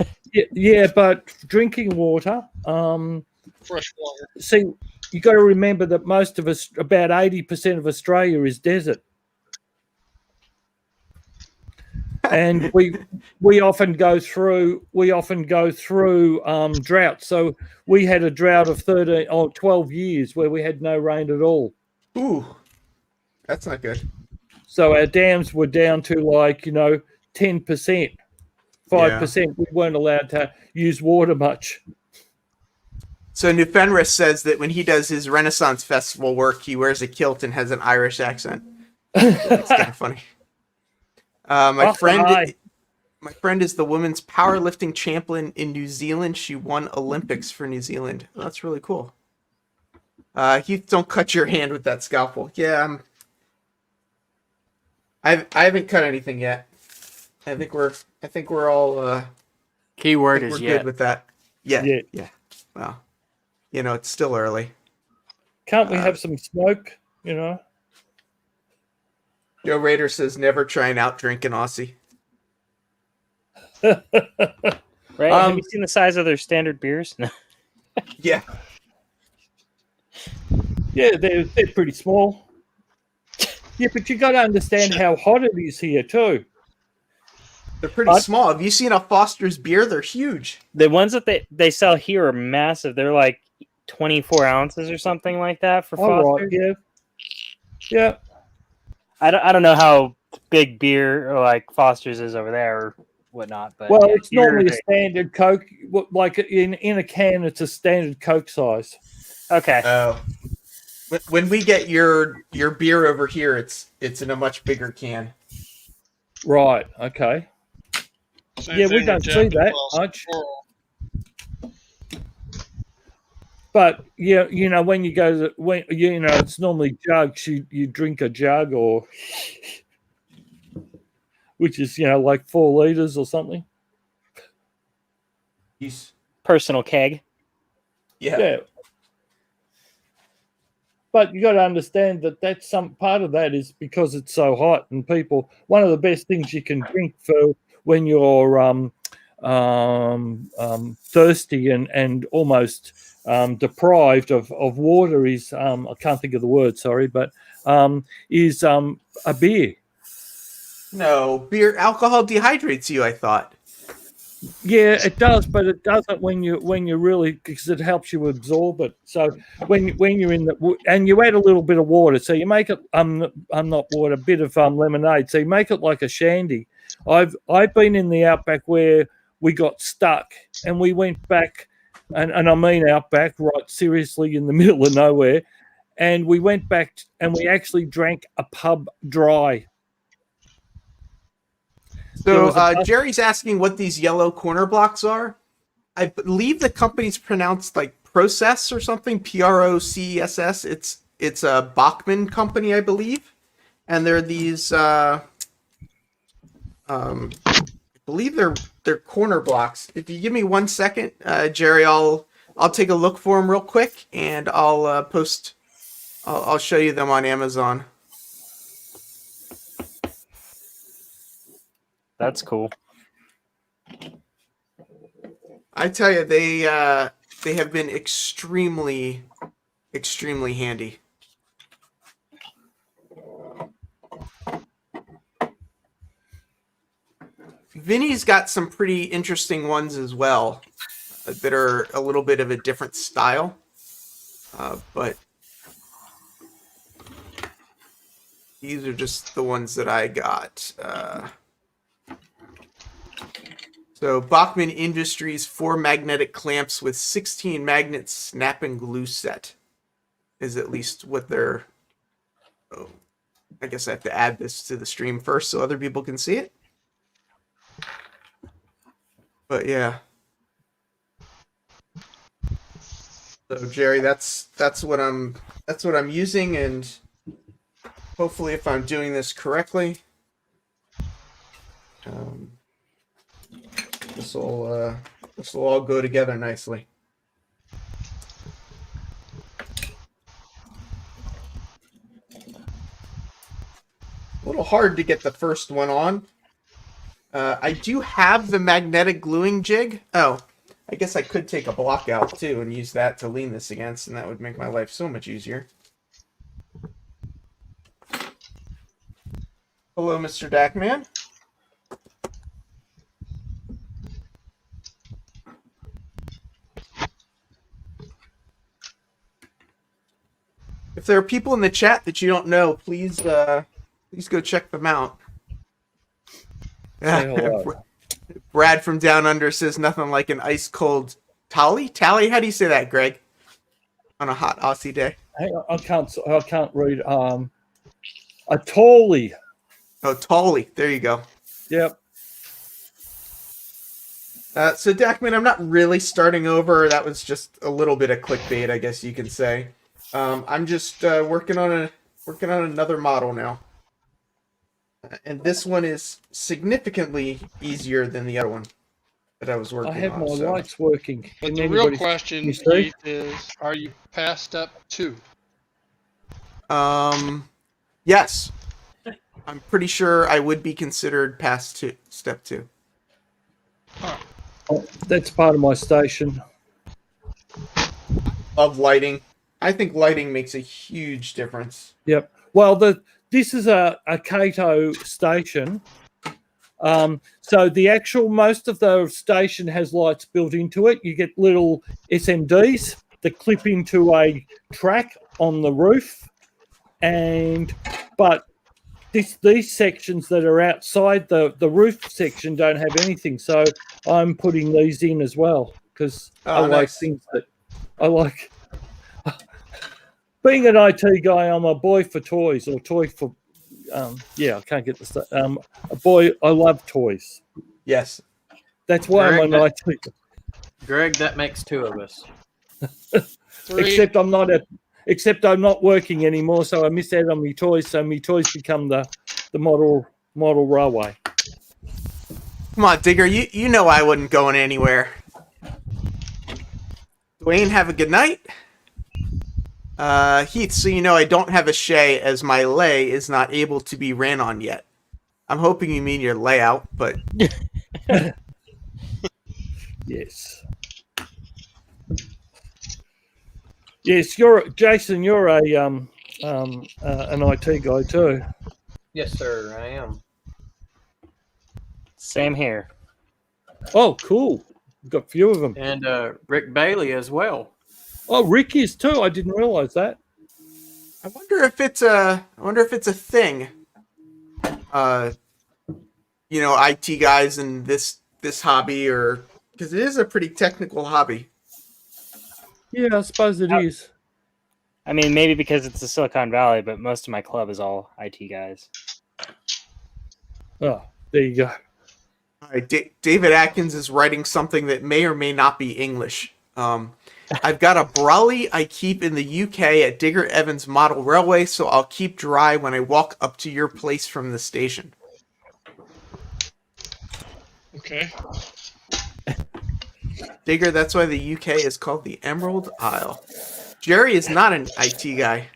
Yeah, but drinking water. Fresh water. See, you got to remember that most of us, about 80% of Australia, is desert. And we often go through drought. So we had a drought of 12 years where we had no rain at all. Ooh, that's not good. So our dams were down to 10%, 5%. Yeah. We weren't allowed to use water much. So New Fenris says that when he does his Renaissance Festival work, he wears a kilt and has an Irish accent. That's kind of funny. My friend is the women's powerlifting champion in New Zealand. She won Olympics for New Zealand. Oh, that's really cool. Heath, don't cut your hand with that scalpel. Yeah, I haven't cut anything yet. I think we're all. Keyword is we're yet. Good with that. Yeah. Well, it's still early. Can't we have some smoke? Joe Rader says never try and out drink an Aussie. Right? Have you seen the size of their standard beers? Yeah. Yeah, they're pretty small. Yeah, but you got to understand how hot it is here too. They're pretty small. Have you seen a Foster's beer? They're huge. The ones that they sell here are massive. They're like 24 ounces or something like that for All Foster. right, yeah. Yeah. I don't know how big beer or like Foster's is over there or whatnot, but Well, yeah, it's here normally a they- standard Coke. Like in a can, it's a standard Coke size. okay. Oh. When we get your beer over here, it's in a much bigger can. Right. Okay. Same Yeah, we thing don't with see Jack that Daniel's much. Coral. But yeah, when you go to it's normally jugs. You drink a jug or which is like 4 liters or something. Yes. Personal keg. Yeah. But you got to understand that that's some part of that is because it's so hot and people. One of the best things you can drink for when you're thirsty and almost deprived of water is I can't think of the word. Sorry, but is a beer. No, beer alcohol dehydrates you, I thought. Yeah, it does, but it doesn't when you really because it helps you absorb it. So when you're in the and you add a little bit of water, so you make it not water, a bit of lemonade. So you make it like a shandy. I've been in the outback where we got stuck and we went back, and I mean outback, right? Seriously, in the middle of nowhere, and we went back and we actually drank a pub dry. So Jerry's asking what these yellow corner blocks are. I believe the company's pronounced like Process or something, Process. It's a Bachmann company, I believe, and they're these. I believe they're corner blocks. If you give me 1 second, Jerry, I'll take a look for them real quick, and I'll post. I'll show you them on Amazon. That's cool. I tell you, they have been extremely handy. Vinny's got some pretty interesting ones as well that are a little bit of a different style, but these are just the ones that I got. So Bachmann Industries 4 magnetic clamps with 16 magnet snap and glue set is at least what they're. Oh, I guess I have to add this to the stream first so other people can see it. But yeah. So Jerry, that's what I'm using, and hopefully if I'm doing this correctly. This will all go together nicely. A little hard to get the first one on. I do have the magnetic gluing jig. Oh, I guess I could take a block out too and use that to lean this against, and that would make my life so much easier. Hello, Mr. Dackman. If there are people in the chat that you don't know, please go check them out. Brad from Down Under says nothing like an ice cold tally. Tally, how do you say that, Greg? On a hot Aussie day. Hang on, I can't read. A tally. Oh, tally. There you go. Yep. So Dackman, I'm not really starting over. That was just a little bit of clickbait, I guess you can say. I'm just working on another model now, and this one is significantly easier than the other one that I was working on. I have my lights working. But the real question is, are you past step 2? Yes. I'm pretty sure I would be considered past step 2. Oh, that's part of my station. Of lighting. I think lighting makes a huge difference. Yep. Well, this is a Kato station. So the actual most of the station has lights built into it. You get little SMDs that clip into a track on the roof, but these sections that are outside the roof section don't have anything. So I'm putting these in as well because I like nice. things that I like. Being an IT guy, I'm a boy for toys, or toy for I can't get the a boy. I love toys. Yes. That's why Greg, I'm an IT. Greg, that makes two of us. Except I'm not working anymore, so I miss out on my toys. So my toys become the model railway. Come on, Digger. You know I wasn't going anywhere. Dwayne, have a good night. Heath, so you know I don't have a Shay as my lay is not able to be ran on yet. I'm hoping you mean your layout, but Yes. Yes, Jason. You're an IT guy too. Yes, sir, I am. Same here. Oh, cool. We've got a few of them. And Rick Bailey as well. Oh, Rick is too. I didn't realize that. I wonder if it's a thing. IT guys in this hobby, or because it is a pretty technical hobby. Yeah, I suppose it is. I mean, maybe because it's the Silicon Valley, but most of my club is all IT guys. Oh, there you go. All right, David Atkins is writing something that may or may not be English. I've got a brolly I keep in the UK at Digger Evans Model Railway, so I'll keep dry when I walk up to your place from the station. Okay. Digger, that's why the UK is called the Emerald Isle. Jerry is not an IT guy.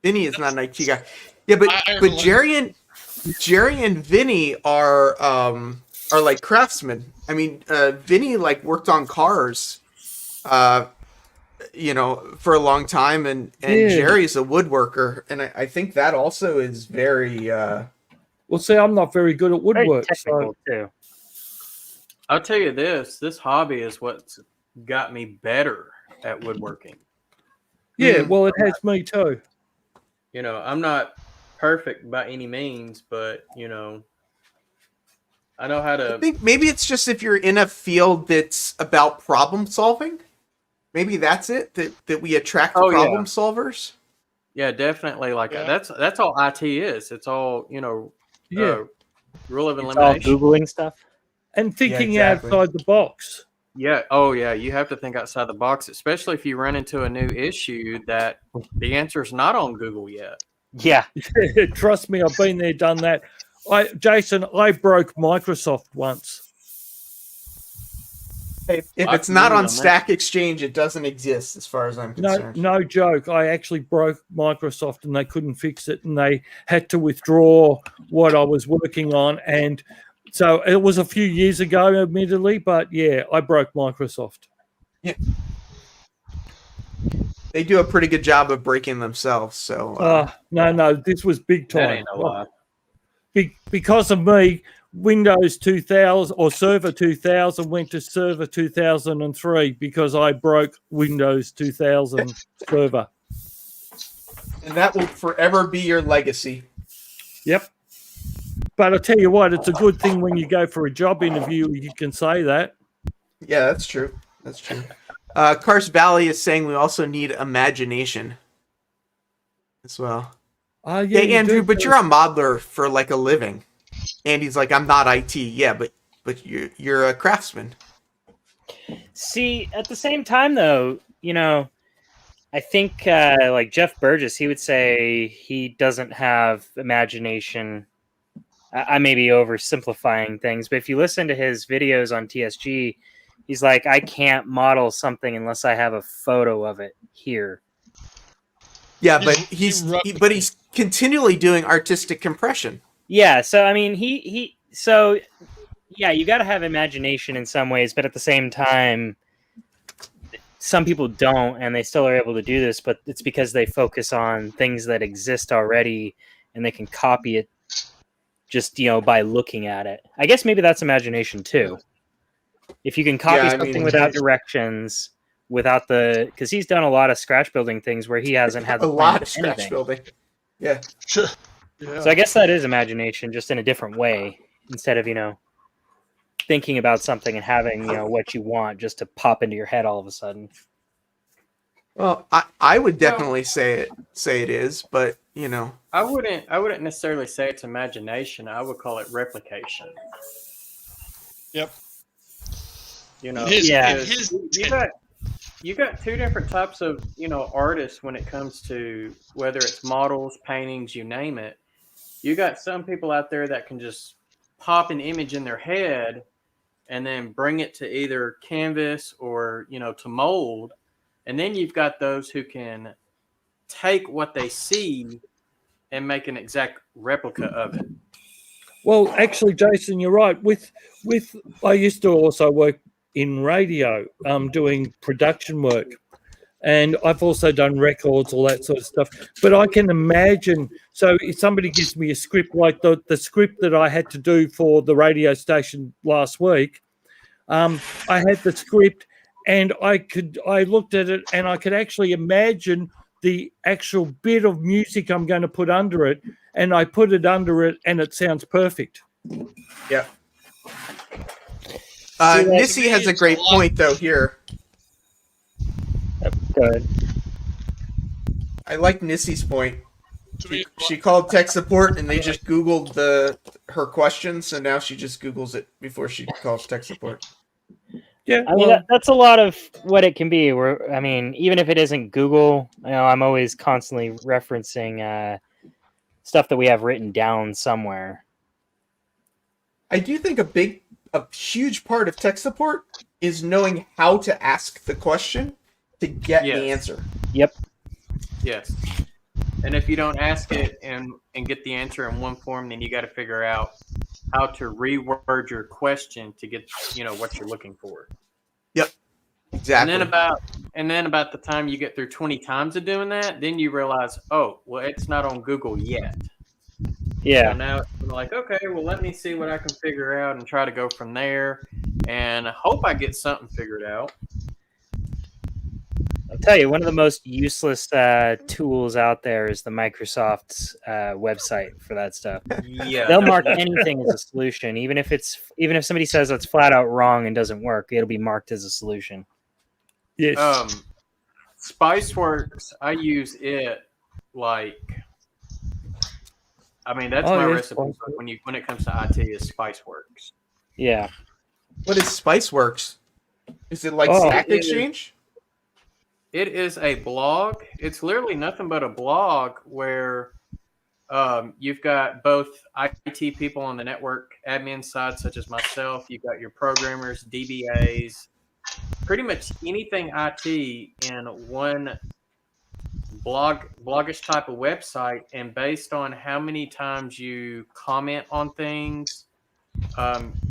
Vinny is not an IT guy. Yeah, but Jerry and Vinny are like craftsmen. I mean, Vinny like worked on cars, for a long time, and Jerry's a woodworker, and I think that also is very. Well, see, I'm not very good at Very woodwork, technical too. I'll tell you this hobby is what's got me better at woodworking. yeah. Well, it has me too. I'm not perfect by any means, but I know how to. I think maybe it's just if you're in a field that's about problem solving, maybe that's it, that we attract problem solvers. Yeah, definitely. Like that's all IT is. It's all rule of It's all elimination. Googling stuff. And thinking Yeah, exactly. outside the box. Yeah. Oh, yeah. You have to think outside the box, especially if you run into a new issue that the answer is not on Google yet. Yeah. Trust me, I've been there, done that. Jason, I broke Microsoft once. If it's not on Stack Exchange, it doesn't exist as far as I'm concerned. No joke. I actually broke Microsoft and they couldn't fix it, and they had to withdraw what I was working on. And so it was a few years ago, admittedly, but yeah, I broke Microsoft. Yeah. They do a pretty good job of breaking themselves. So no, this was big time. That ain't a lie. Because of me, Windows 2000 or Server 2000 went to Server 2003 because I broke Windows 2000 Server. And that will forever be your legacy. Yep. But I tell you what, it's a good thing when you go for a job interview, you can say that. Yeah, that's true. That's true. Cars Valley is saying we also need imagination as well. Yeah, Hey, Andrew, but you're a modeler for like a living. Andy's like, I'm not IT. Yeah, but you're a craftsman. See, at the same time, though, I think like Jeff Burgess, he would say he doesn't have imagination. I may be oversimplifying things, but if you listen to his videos on TSG, he's like, I can't model something unless I have a photo of it here. Yeah, but he's continually doing artistic compression. Yeah, so I mean, you got to have imagination in some ways, but at the same time, some people don't, and they still are able to do this, but it's because they focus on things that exist already, and they can copy it just by looking at it. I guess maybe that's imagination too. If you can copy Yeah, I something mean- without directions, without because he's done a lot of scratch building things where he hasn't had A the plan lot for of scratch anything. building. Yeah. Yeah. So I guess that is imagination, just in a different way, instead of thinking about something and having what you want just to pop into your head all of a sudden. Well, I would definitely say it is, but I wouldn't necessarily say it's imagination. I would call it replication. Yep. Yeah. You got two different types of artists when it comes to whether it's models, paintings, you name it. You got some people out there that can just pop an image in their head and then bring it to either canvas or to mold, and then you've got those who can take what they see and make an exact replica of it. Well, actually, Jason, you're right. With I used to also work in radio, doing production work, and I've also done records, all that sort of stuff. But I can imagine. So if somebody gives me a script like the script that I had to do for the radio station last week, I had the script, and I looked at it, and I could actually imagine the actual bit of music I'm going to put under it, and I put it under it, and it sounds perfect. Yeah. Nissy has a great point though here. Good. I like Nissy's point. To me, She called tech support and they just Googled her question, so now she just Googles it before she calls tech support. Yeah, I mean, that's a lot of what it can be. Even if it isn't Google, I'm always constantly referencing stuff that we have written down somewhere. I do think a huge part of tech support is knowing how to ask the question to get the answer. Yep. Yes. And if you don't ask it and get the answer in one form, then you got to figure out how to reword your question to get what you're looking for. Yep. Exactly. And then about the time you get through 20 times of doing that, then you realize, oh, well, it's not on Google yet. Yeah. So now it's like, okay, well, let me see what I can figure out and try to go from there, and hope I get something figured out. I'll tell you, one of the most useless tools out there is the Microsoft's website for that stuff. Yeah, They'll mark anything as a solution, even if somebody says it's flat out wrong and doesn't work, it'll be marked as a solution. Yes. Spiceworks, I use it that's my recipe book when it comes to IT is Spiceworks. Yeah. What is Spiceworks? Is it like Stack Exchange? It is a blog. It's literally nothing but a blog where you've got both IT people on the network admin side, such as myself. You've got your programmers, DBAs, pretty much anything IT in one blogish type of website. And based on how many times you comment on things,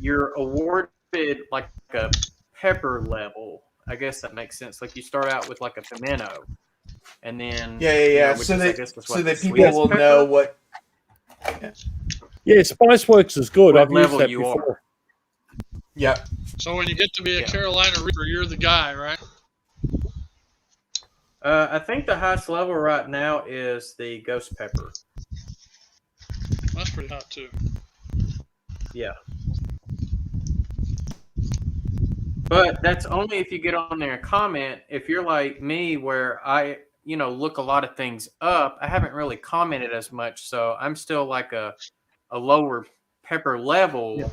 you're awarded like a pepper level. I guess that makes sense. Like you start out with like a pimento, and then So that people will know what. Yeah, Spiceworks is good. I've used that you before. Yeah. so when you get to be a Carolina Reaper, you're the guy, right? I think the highest level right now is the ghost pepper. That's pretty hot too. Yeah. But that's only if you get on there and comment. If you're like me, where I, look a lot of things up, I haven't really commented as much, so I'm still like a lower pepper level. Yeah.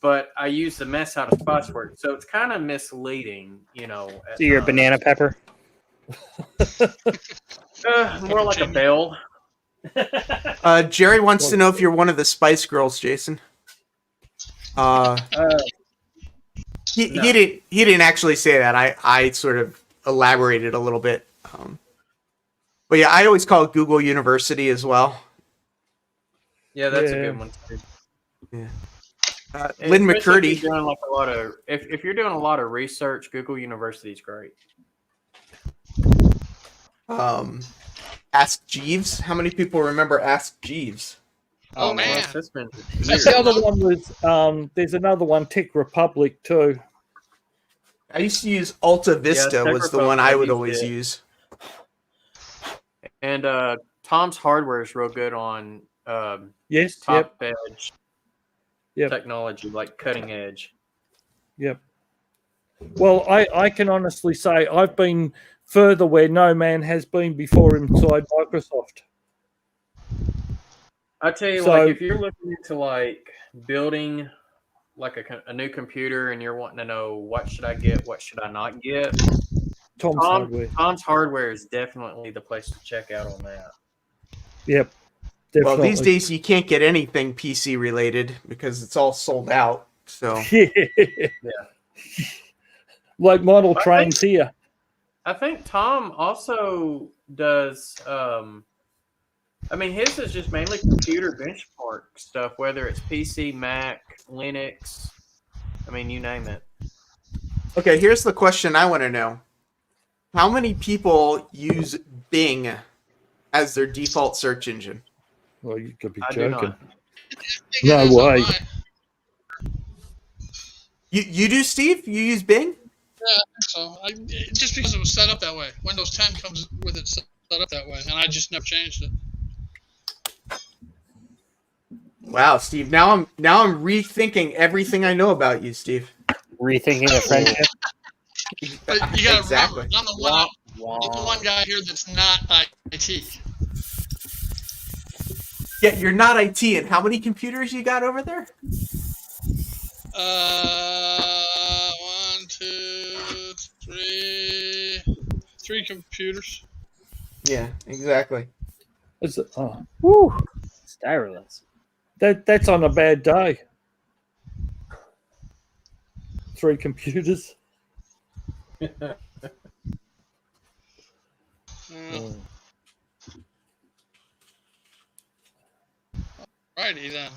But I use the mess out of Spiceworks, so it's kind of misleading, So you're a banana pepper? More like a bell. Jerry wants to know if you're one of the Spice Girls, Jason. He didn't actually say that. I sort of elaborated a little bit. But yeah, I always call it Google University as well. Yeah, that's a good one too. Yeah. Lynn McCurdy. If you're doing a lot of research, Google University is great. Ask Jeeves. How many people remember Ask Jeeves? Oh, man. Plus, it's been That's years. The other one was there's another one, Tech Republic too. I used to use Alta Vista Tech was the Republic, one I would used always it. use. And Tom's Hardware is real good on Yes, top edge Yep. technology, like cutting edge. yep. Well, I can honestly say I've been further where no man has been before inside Microsoft. I tell you, So- like if you're looking into like building like a new computer and you're wanting to know what should I get, what should I not get, Tom's Hardware. Tom's Hardware is definitely the place to check out on that. Yep. Well, Definitely. these days you can't get anything PC related because it's all sold out. So Yeah. Yeah. Like model I trains here. I think Tom also does. I mean, his is just mainly computer benchmark stuff, whether it's PC, Mac, Linux. I mean, you name it. okay, here's the question I want to know. How many people use Bing as their default search engine? Well, you could be I do joking. not. No It is on way. mine. You do, Steve? You use Bing? Yeah, so just because it was set up that way. Windows 10 comes with it set up that way, and I just never changed it. Wow, Steve. Now I'm rethinking everything I know about you, Steve. Rethinking the friendship. But you got to Exactly. remember, I'm the one guy here that's not IT. Yeah, you're not IT. And how many computers you got over there? 1, 2, 3, 3 computers. Yeah, exactly. Woo! Styroless. That's on a bad day. 3 computers. Righty then.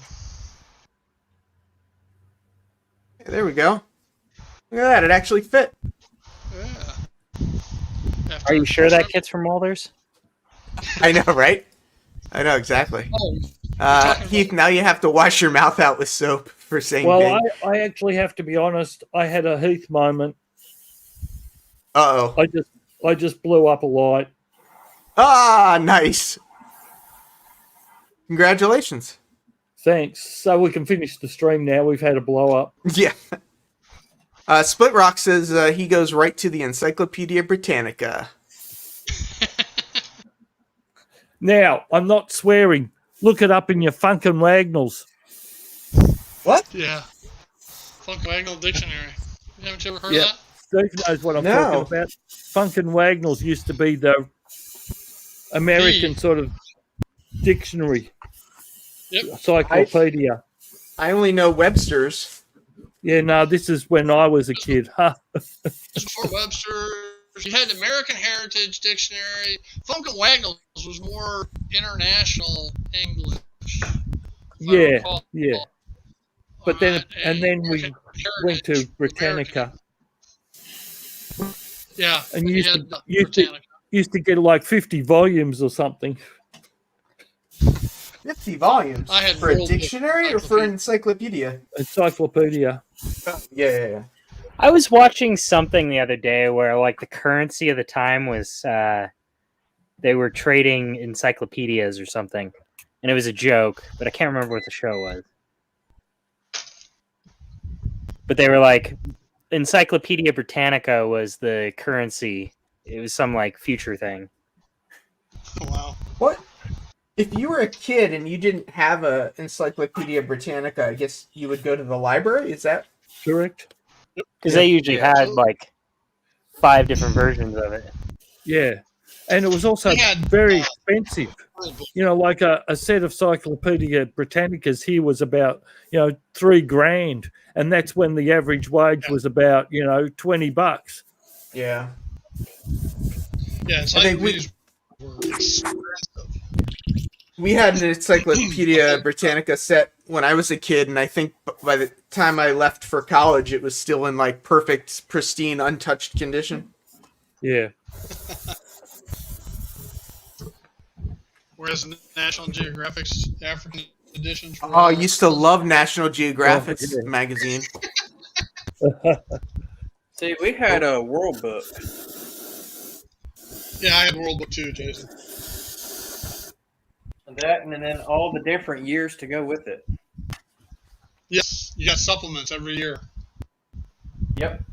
There we go. Look at that. It actually fit. Yeah. Are you sure that kit's from Walthers? I know, right? I know exactly. Oh, Heath, now you have to wash your mouth out with soap for saying Well, Bing. I actually have to be honest. I had a Heath moment. Uh-oh. I just blew up a light. Ah, nice. Congratulations. Thanks. So we can finish the stream now. We've had a blow up. Yeah. Split Rock says he goes right to the Encyclopedia Britannica. Now, I'm not swearing. Look it up in your Funkin' Wagnalls. What? yeah. Funk Wagnall Dictionary. Haven't you ever heard Yeah. of that? Steve knows what I'm No. talking about. Funkin' Wagnalls used to be the American sort of dictionary. Yep. Encyclopedia. I only know Webster's. Yeah, no, this is when I was a kid. Huh? Before Webster, you had the American Heritage Dictionary. Funk and Wagnalls was more international English. if I Yeah, recall. yeah. But then, And we American went to Heritage, Britannica. Yeah, And you you used had to- used to- Britannica. Used to get like 50 volumes or something. 50 volumes. I had For a World dictionary or for an encyclopedia? Encyclopedia. Yeah. I was watching something the other day where like the currency of the time was they were trading encyclopedias or something, and it was a joke, but I can't remember what the show was. But they were like, Encyclopedia Britannica was the currency. It was some like future thing. Wow. What? If you were a kid and you didn't have a Encyclopedia Britannica, I guess you would go to the library? Is that? Correct? Because they usually had like 5 different versions of it. Yeah. And it was also They had, very expensive. World Book. You know, like a set of Encyclopedia Britannicas here was about, $3,000. And that's when the average wage was about, $20. Yeah. Yeah, I think encyclopedias were expensive. We had an Encyclopedia Britannica set when I was a kid, and I think by the time I left for college, it was still in like perfect, pristine, untouched condition. Yeah. Whereas National Geographic's African editions. For Oh, all I used to love National Geographic Oh, yeah. magazine. See, we had a World Book. Yeah, I had World Book II, Jason. That and then all the different years to go with it. Yes, you got supplements every year. Yep.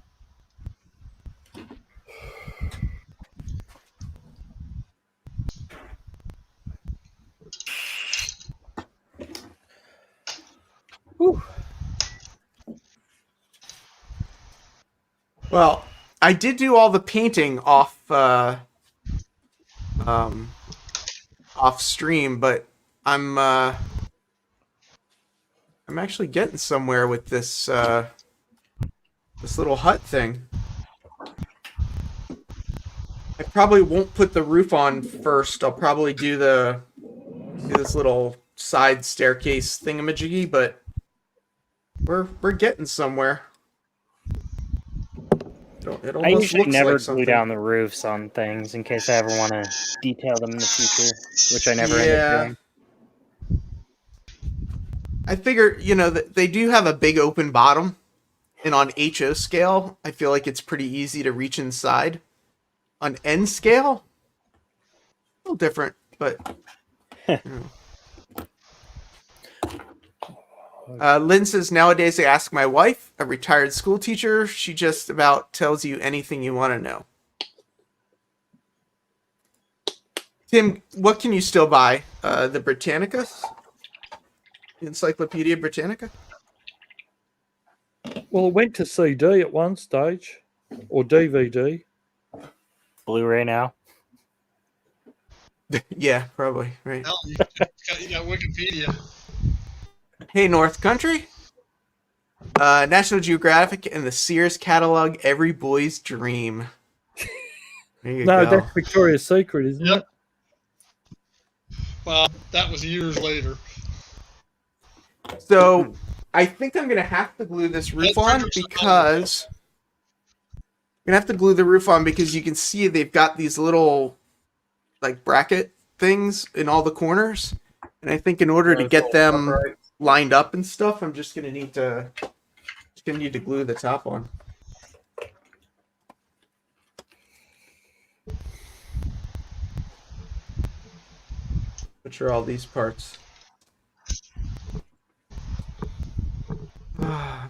Well, I did do all the painting off off stream, but I'm actually getting somewhere with this this little hut thing. I probably won't put the roof on first. I'll probably do this little side staircase thingamajiggy, but we're getting somewhere. It I almost usually looks never like glue something. down the roofs on things in case I ever want to detail them in the future, which I never end Yeah. up doing. I figure, that they do have a big open bottom, and on HO scale, I feel like it's pretty easy to reach inside. On N scale, a little different, but. Lynn says, nowadays I ask my wife, a retired school teacher, she just about tells you anything you want to know. Tim, what can you still buy? The Britannica? The Encyclopedia Britannica? Well, it went to CD at one stage, or DVD. Blu-ray now. Yeah, probably, right. Hell, you got Wikipedia. Hey, North Country. National Geographic and the Sears catalog, Every Boy's Dream. There you No, go. that's Victoria's Secret, isn't Yep. it? Well, that was years later. So, I think I'm going to have to glue this roof on because... I'm going to have to glue the roof on because you can see they've got these little, like, bracket things in all the corners. And I think in order to get them lined up and stuff, I'm just going to need to glue the top on. Which are all these parts.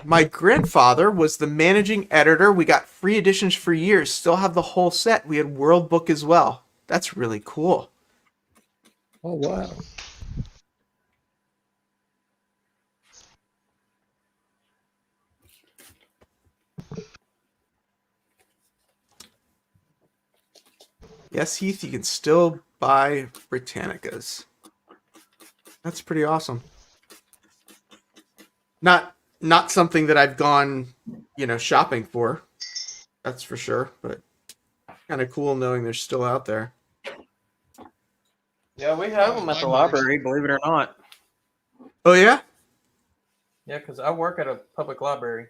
My grandfather was the managing editor. We got free editions for years. Still have the whole set. We had World Book as well. That's really cool. Oh, wow. Yes, Heath, you can still buy Britannicas. That's pretty awesome. Not something that I've gone, shopping for. That's for sure, but kind of cool knowing they're still out there. Yeah, we have them at the library, believe it or not. Oh yeah? Yeah, because I work at a public library.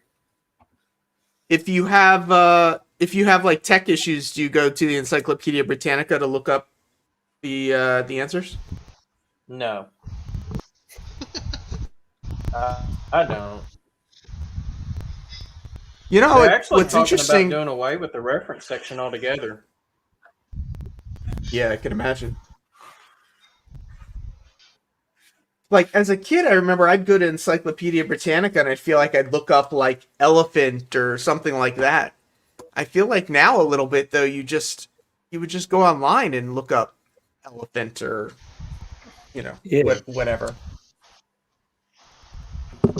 If you have like tech issues, do you go to the Encyclopedia Britannica to look up the answers? No. I don't. They're actually what's talking interesting? about doing away with the reference section altogether. Yeah, I can imagine. Like, as a kid, I remember I'd go to Encyclopedia Britannica and I'd feel like I'd look up, like, elephant or something like that. I feel like now a little bit, though, you would just go online and look up elephant or, whatever.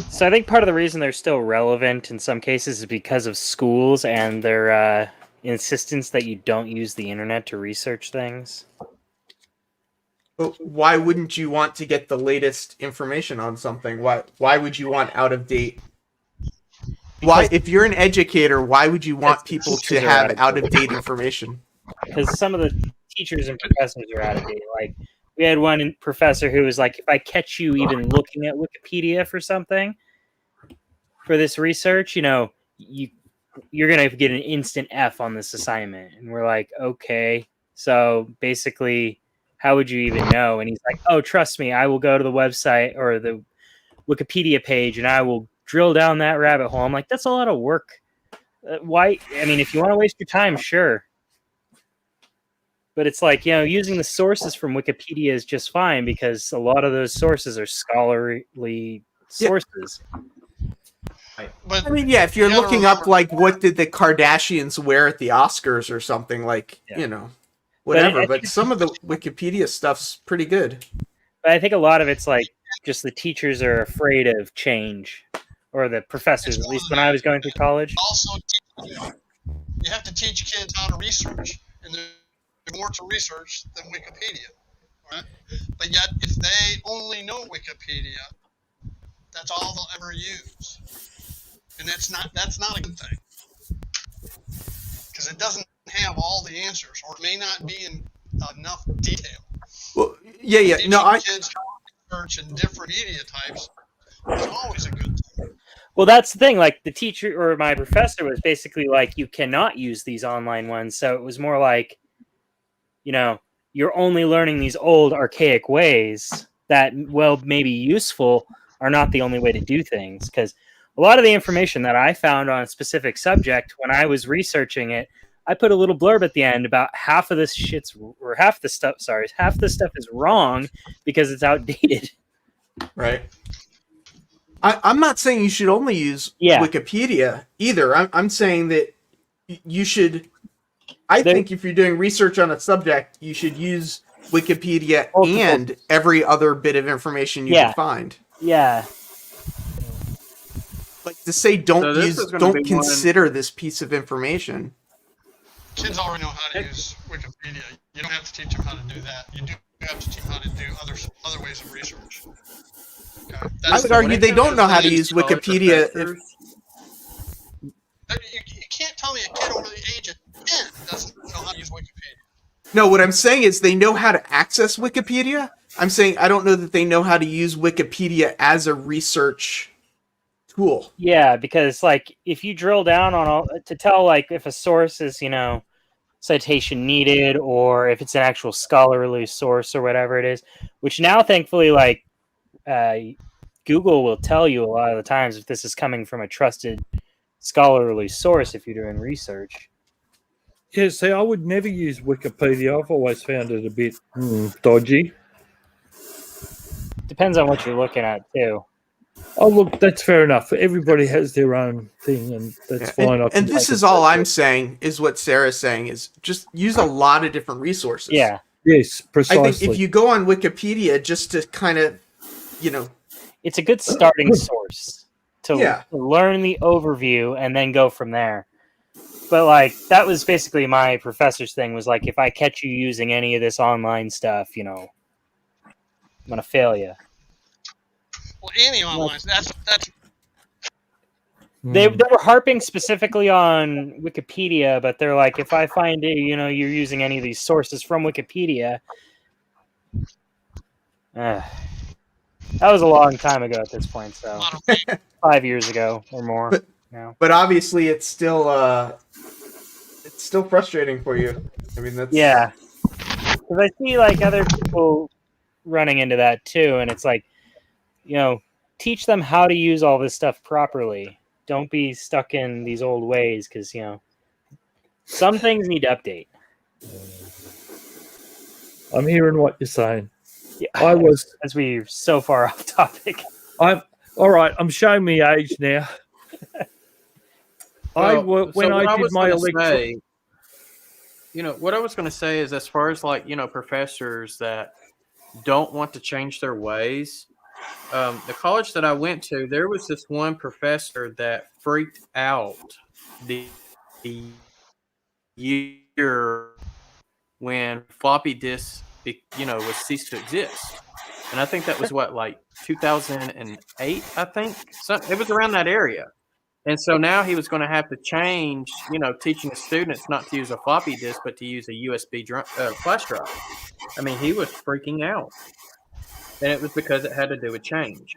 So I think part of the reason they're still relevant in some cases is because of schools and their insistence that you don't use the internet to research things. But why wouldn't you want to get the latest information on something? Why would you want out of date? Why, if you're an educator, why would you want people to have out of date information? Because some of the teachers and professors are out of date. Like, we had one professor who was like, if I catch you even looking at Wikipedia for something for this research, you're going to get an instant F on this assignment. And we're like, okay. So basically, how would you even know? And he's like, oh, trust me, I will go to the website or the Wikipedia page and I will drill down that rabbit hole. I'm like, that's a lot of work. Why? I mean, if you want to waste your time, sure. But it's like, using the sources from Wikipedia is just fine because a lot of those sources are scholarly sources. But I mean, yeah, if you're you gotta looking up remember- like what did the Kardashians wear at the Oscars or something, like, whatever. But some of the Wikipedia stuff's pretty good. But I think a lot of it's like just the teachers are afraid of change, or the professors, at least when I was going through college. Also, you have to teach kids how to research, and there's more to research than Wikipedia, right? But yet, if they only know Wikipedia, that's all they'll ever use, and that's not a good thing, because it doesn't have all the answers, or it may not be in enough detail. Well, yeah. Teaching No, kids how to research in different media types is always a good thing. Well, that's the thing. Like the teacher or my professor was basically like, you cannot use these online ones. So it was more like, you're only learning these old archaic ways that, well, maybe useful, are not the only way to do things. Because a lot of the information that I found on a specific subject when I was researching it, I put a little blurb at the end about half the stuff is wrong because it's outdated. right. I'm not saying you should only use Wikipedia either. I'm saying that you should. I think if you're doing research on a subject, you should use Wikipedia and every other bit of information you can find. Yeah. Like to say, don't consider this piece of information. Kids already know how to use Wikipedia. You don't have to teach them how to do that. You do have to teach them how to do other ways of research. Okay? I would argue they don't know how to use Wikipedia. You can't tell me a kid over the age of 10 doesn't know how to use Wikipedia. No, what I'm saying is they know how to access Wikipedia. I'm saying I don't know that they know how to use Wikipedia as a research tool. Yeah, because like if you drill down on to tell like if a source is, citation needed, or if it's an actual scholarly source or whatever it is, which now thankfully like Google will tell you a lot of the times if this is coming from a trusted scholarly source if you're doing research. Yeah, see, I would never use Wikipedia. I've always found it a bit dodgy. Depends on what you're looking at too. Oh, look, that's fair enough. Everybody has their own thing, and that's fine. And this is all I'm saying is what Sarah's saying is just use a lot of different resources. Yeah. Yes, precisely. I think if you go on Wikipedia just to kind of, it's a good starting source to learn the overview and then go from there. But like that was basically my professor's thing was like, if I catch you using any of this online stuff, I'm gonna fail you. Well, any online, that's. They were harping specifically on Wikipedia, but they're like, if I find you're using any of these sources from Wikipedia, that was a long time ago at this point, so 5 years ago or more. But obviously, it's still frustrating for you. I mean, that's because I see like other people running into that too, and it's like, teach them how to use all this stuff properly. Don't be stuck in these old ways because, some things need to update. I'm hearing what you're saying. Yeah, as we're so far off topic. All right. I'm showing me age now. When I did my electric. What I was going to say is as far as like, professors that don't want to change their ways, the college that I went to, there was this one professor that freaked out the year when floppy disks, was ceased to exist. And I think that was like 2008, I think. So it was around that area. And so now he was going to have to change, teaching the students not to use a floppy disk, but to use a USB flash drive. I mean, he was freaking out. And it was because it had to do with change.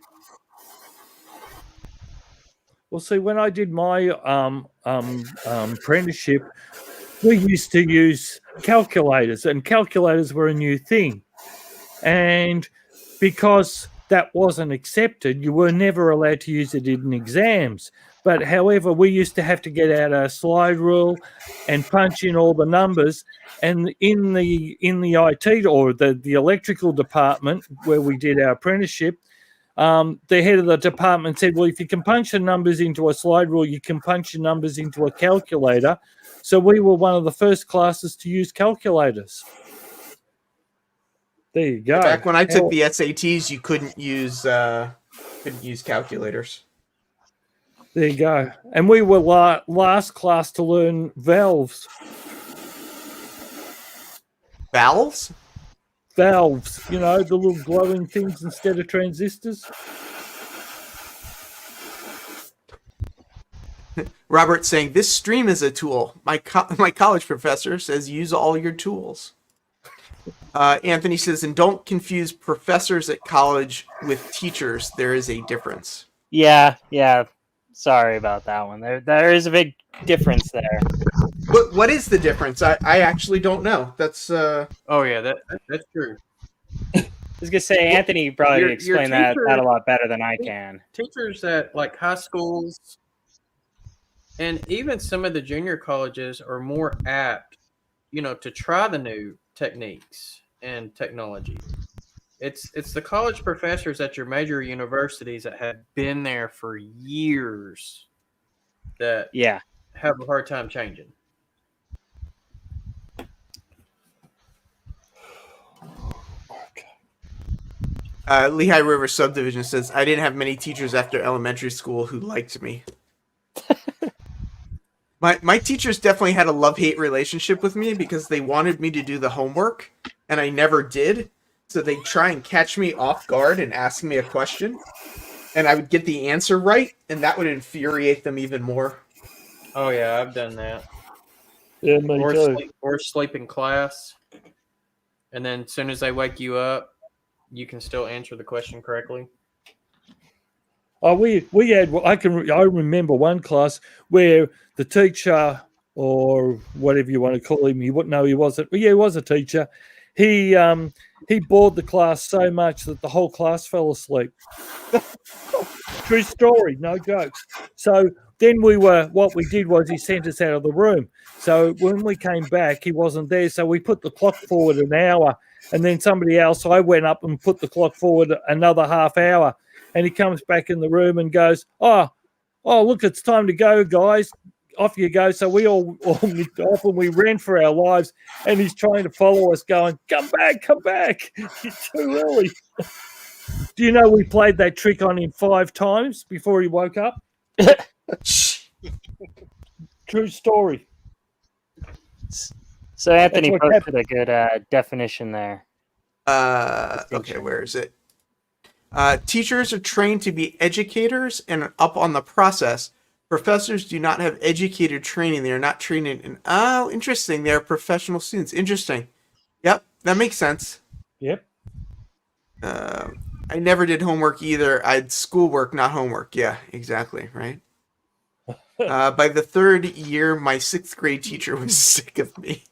Well, see, when I did my apprenticeship, we used to use calculators, and calculators were a new thing. And because that wasn't accepted, you were never allowed to use it in exams. But however, we used to have to get out our slide rule and punch in all the numbers. And in the IT or the electrical department where we did our apprenticeship, the head of the department said, well, if you can punch the numbers into a slide rule, you can punch your numbers into a calculator. So we were one of the first classes to use calculators. There you go. Back when I took the SATs, you couldn't use calculators. There you go. And we were last class to learn valves. Valves? Valves, you know, the little glowing things instead of transistors. Robert saying, this stream is a tool. My college professor says use all your tools. Anthony says, and don't confuse professors at college with teachers. There is a difference. Yeah. Sorry about that one. There is a big difference there. What is the difference? I actually don't know. That's Oh yeah, that's true. I was gonna say Anthony probably Your could explain that a lot better than I can. Teachers at like high schools and even some of the junior colleges are more apt, to try the new techniques and technology. It's the college professors at your major universities that have been there for years that have a hard time changing. Lehigh River Subdivision says, I didn't have many teachers after elementary school who liked me. My teachers definitely had a love-hate relationship with me because they wanted me to do the homework, and I never did. So they'd try and catch me off guard and ask me a question, and I would get the answer right, and that would infuriate them even more. Oh, yeah, I've done that. Yeah, me too. Or sleep in class, and then as soon as they wake you up, you can still answer the question correctly. Oh, we had. I remember one class where the teacher, or whatever you want to call him, he wouldn't know he wasn't. Yeah, he was a teacher. He bored the class so much that the whole class fell asleep. True story, no jokes. So then what we did was he sent us out of the room. So when we came back, he wasn't there. So we put the clock forward an hour, and then I went up and put the clock forward another half hour. And he comes back in the room and goes, oh, look, it's time to go, guys. Off you go. So we all nicked off and we ran for our lives. And he's trying to follow us going, come back. You're too early. Do you know we played that trick on him 5 times before he woke up? True story. So Anthony posted a good definition there. Okay, where is it? Teachers are trained to be educators and are up on the process. Professors do not have educator training. They are not trained in. Oh, interesting. They are professional students. Interesting. Yep, that makes sense. Yep. I never did homework either. I had schoolwork, not homework. Yeah, exactly. Right. By the 3rd year, my 6th grade teacher was sick of me.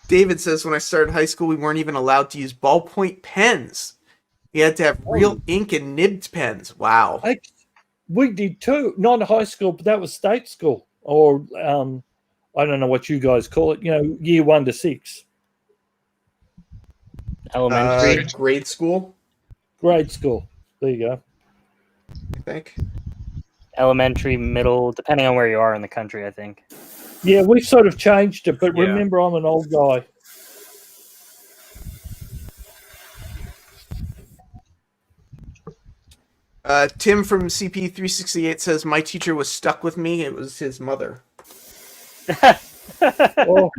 David says, when I started high school, we weren't even allowed to use ballpoint pens. We had to have real ink and nibbed pens. Wow. We did too. Not high school, but that was state school. Or I don't know what you guys call it. Year 1 to 6. Elementary. Grade school? Grade school. There you go. I think. Elementary, middle, depending on where you are in the country, I think. Yeah, we've sort of changed it, but remember, I'm an old guy. Tim from CP368 says, my teacher was stuck with me. It was his mother. Oh.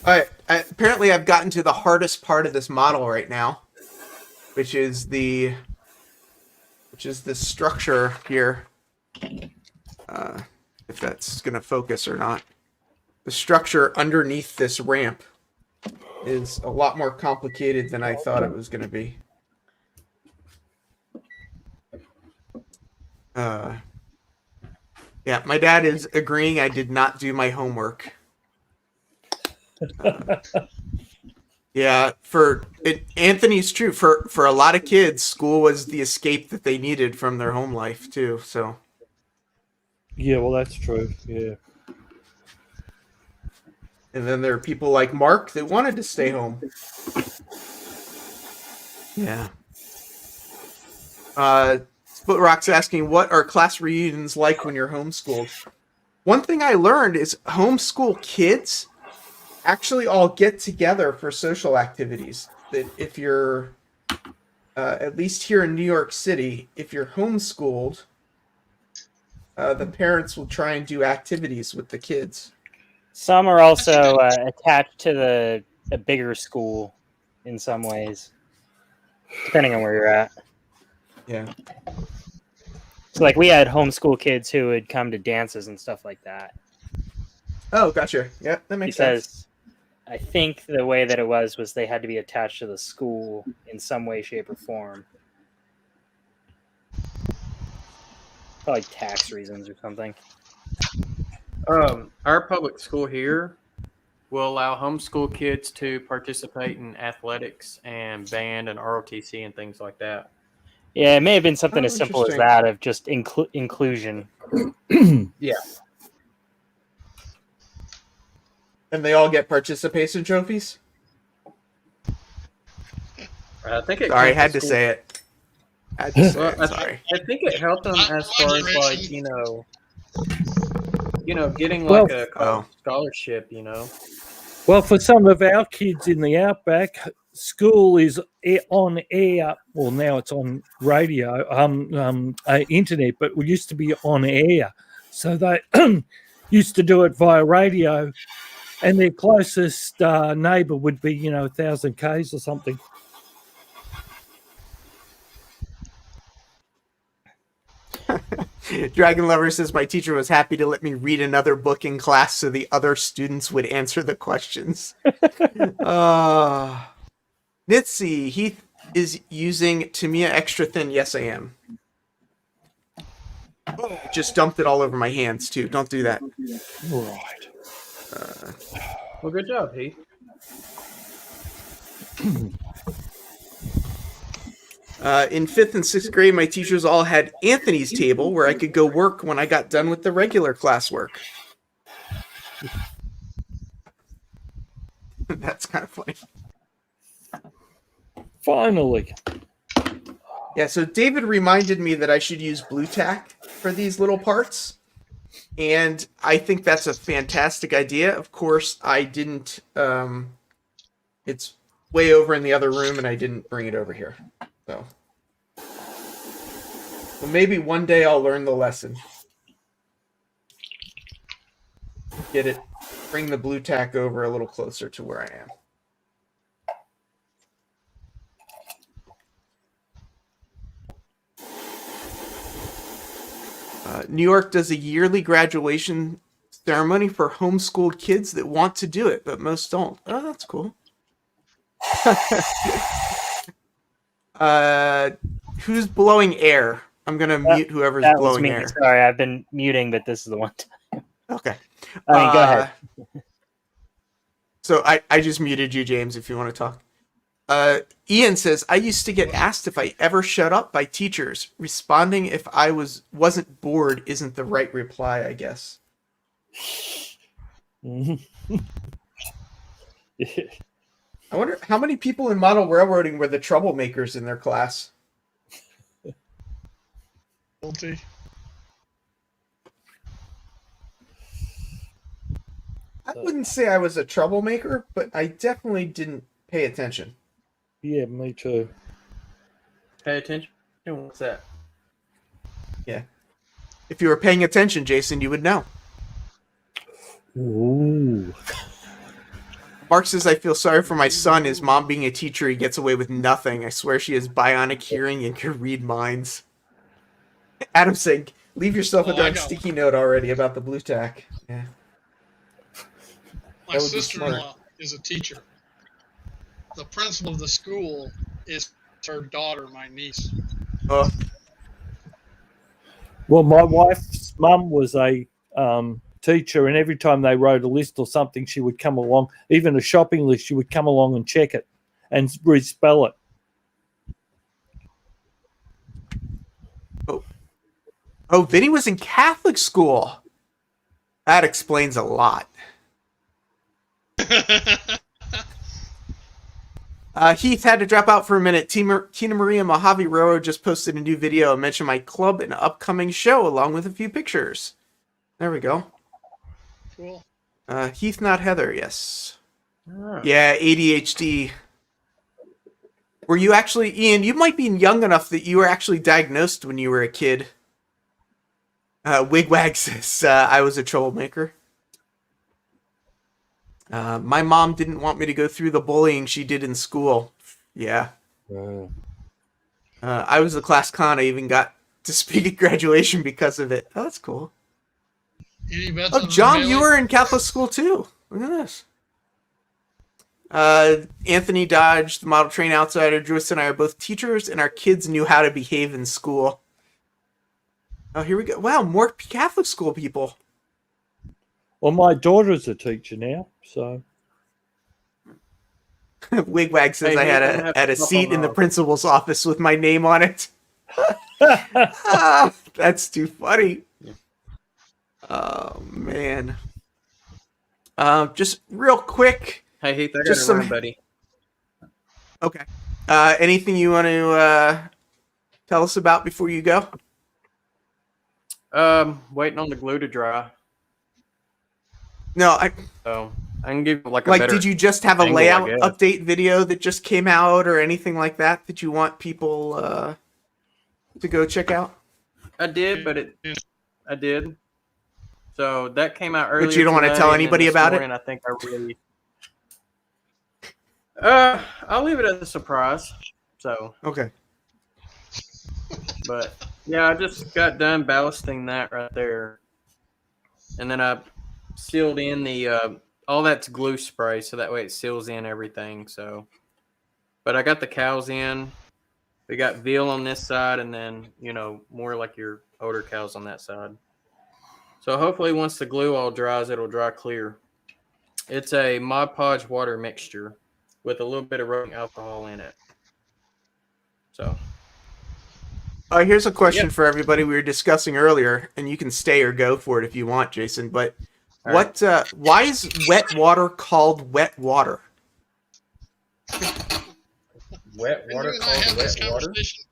All right. Apparently, I've gotten to the hardest part of this model right now, which is the structure here. If that's going to focus or not. The structure underneath this ramp is a lot more complicated than I thought it was going to be. Yeah, my dad is agreeing I did not do my homework. Yeah, Anthony's true. For a lot of kids, school was the escape that they needed from their home life too. So Yeah, well, that's true. Yeah. and then there are people like Mark that wanted to stay home. Yeah. Split Rock's asking, what are class reunions like when you're homeschooled? One thing I learned is homeschool kids actually all get together for social activities. That if you're, at least here in New York City, if you're homeschooled, the parents will try and do activities with the kids. Some are also attached to a bigger school in some ways, depending on where you're at. Yeah. So, like, we had homeschool kids who would come to dances and stuff like that. Oh, gotcha. Yeah, that makes sense. I think the way that it was they had to be attached to the school in some way, shape, or form. Probably tax reasons or something. Our public school here will allow homeschool kids to participate in athletics and band and ROTC and things like that. Yeah, it may have been something as simple as interesting. that of just inclusion. Yeah. And they all get participation trophies? I think it. Sorry, I had to say it. I think it helped them as far as like getting Well, like a college scholarship. Well, for some of our kids in the outback, school is on air. Well, now it's on radio, internet, but it used to be on air. So they used to do it via radio, and their closest neighbour would be, 1,000 k's or something. Dragon Lover says, my teacher was happy to let me read another book in class so the other students would answer the questions. Nitsi, Heath is using Tamiya Extra Thin. Yes, I am. Just dumped it all over my hands, too. Don't do that. Right. Well, good job, Heath. In 5th and 6th grade, my teachers all had Anthony's table where I could go work when I got done with the regular classwork. That's kind of funny. Finally. Yeah, so David reminded me that I should use blue tack for these little parts. And I think that's a fantastic idea. Of course, I didn't... it's way over in the other room, and I didn't bring it over here. So, well, maybe one day I'll learn the lesson. Get it, bring the blue tack over a little closer to where I am. New York does a yearly graduation ceremony for homeschooled kids that want to do it, but most don't. Oh, that's cool. Who's blowing air? I'm gonna mute whoever's that blowing was me. air. Sorry, I've been muting, but this is the one time. Okay. Go ahead. So I just muted you, James, if you want to talk. Ian says, I used to get asked if I ever shut up by teachers. Responding if I wasn't bored isn't the right reply, I guess. I wonder how many people in model railroading were the troublemakers in their class. Guilty. I wouldn't say I was a troublemaker, but I definitely didn't pay attention. Yeah, me too. Pay attention. What's that? Yeah. If you were paying attention, Jason, you would know. Ooh. Mark says, I feel sorry for my son. His mom being a teacher, he gets away with nothing. I swear she has bionic hearing and can read minds. Adam said, leave yourself a darn sticky note already about the blue tack. Yeah. My sister-in-law is a teacher. The principal of the school is her daughter, my niece. Well, my wife's mum was a teacher, and every time they wrote a list or something, she would come along, even a shopping list, she would come along and check it and respell it. Oh, Vinny was in Catholic school. That explains a lot. Heath had to drop out for a minute. Tina Maria Mojave Railroad just posted a new video and mentioned my club and upcoming show along with a few pictures. There we go. Cool. Heath, not Heather, yes. Oh. Yeah, ADHD. Were you actually, Ian, you might be young enough that you were actually diagnosed when you were a kid. Wigwag says, I was a troublemaker. My mom didn't want me to go through the bullying she did in school. Yeah. I was the class clown. I even got to speak at graduation because of it. Oh, that's cool. Any bets Oh, on John, Bailey? you were in Catholic school too. Look at this. Anthony Dodge, the model train outsider, Joyce and I are both teachers, and our kids knew how to behave in school. Oh, here we go. Wow, more Catholic school people. Well, my daughter's a teacher now, so. Wigwag says Hey, I had a seat in the principal's office with my name on it. That's too funny. Oh, man. Just real quick. Hey, Heath, I got Just to some- run, buddy. Okay. Anything you want to tell us about before you go? Waiting on the glue to dry. No, So I can give you like a like, better did you just have a angle, I layout guess. update video that just came out or anything like that that you want people to go check out? I did, but I did. So that came out earlier. But you don't want to today, tell and then anybody this about it? morning I think I really. I'll leave it as a surprise. So, Okay. but yeah, I just got done ballasting that right there, and then I sealed in the all that's glue spray, so that way it seals in everything. So, but I got the cows in. We got veal on this side, and then more like your older cows on that side. So hopefully, once the glue all dries, it'll dry clear. It's a Mod Podge water mixture with a little bit of rubbing alcohol in it. So. Here's a question Yep. for everybody we were discussing earlier, and you can stay or go for it if you want, Jason. But All right. why is wet water called wet water? Wet Didn't water you and I called have this wet water? conversation?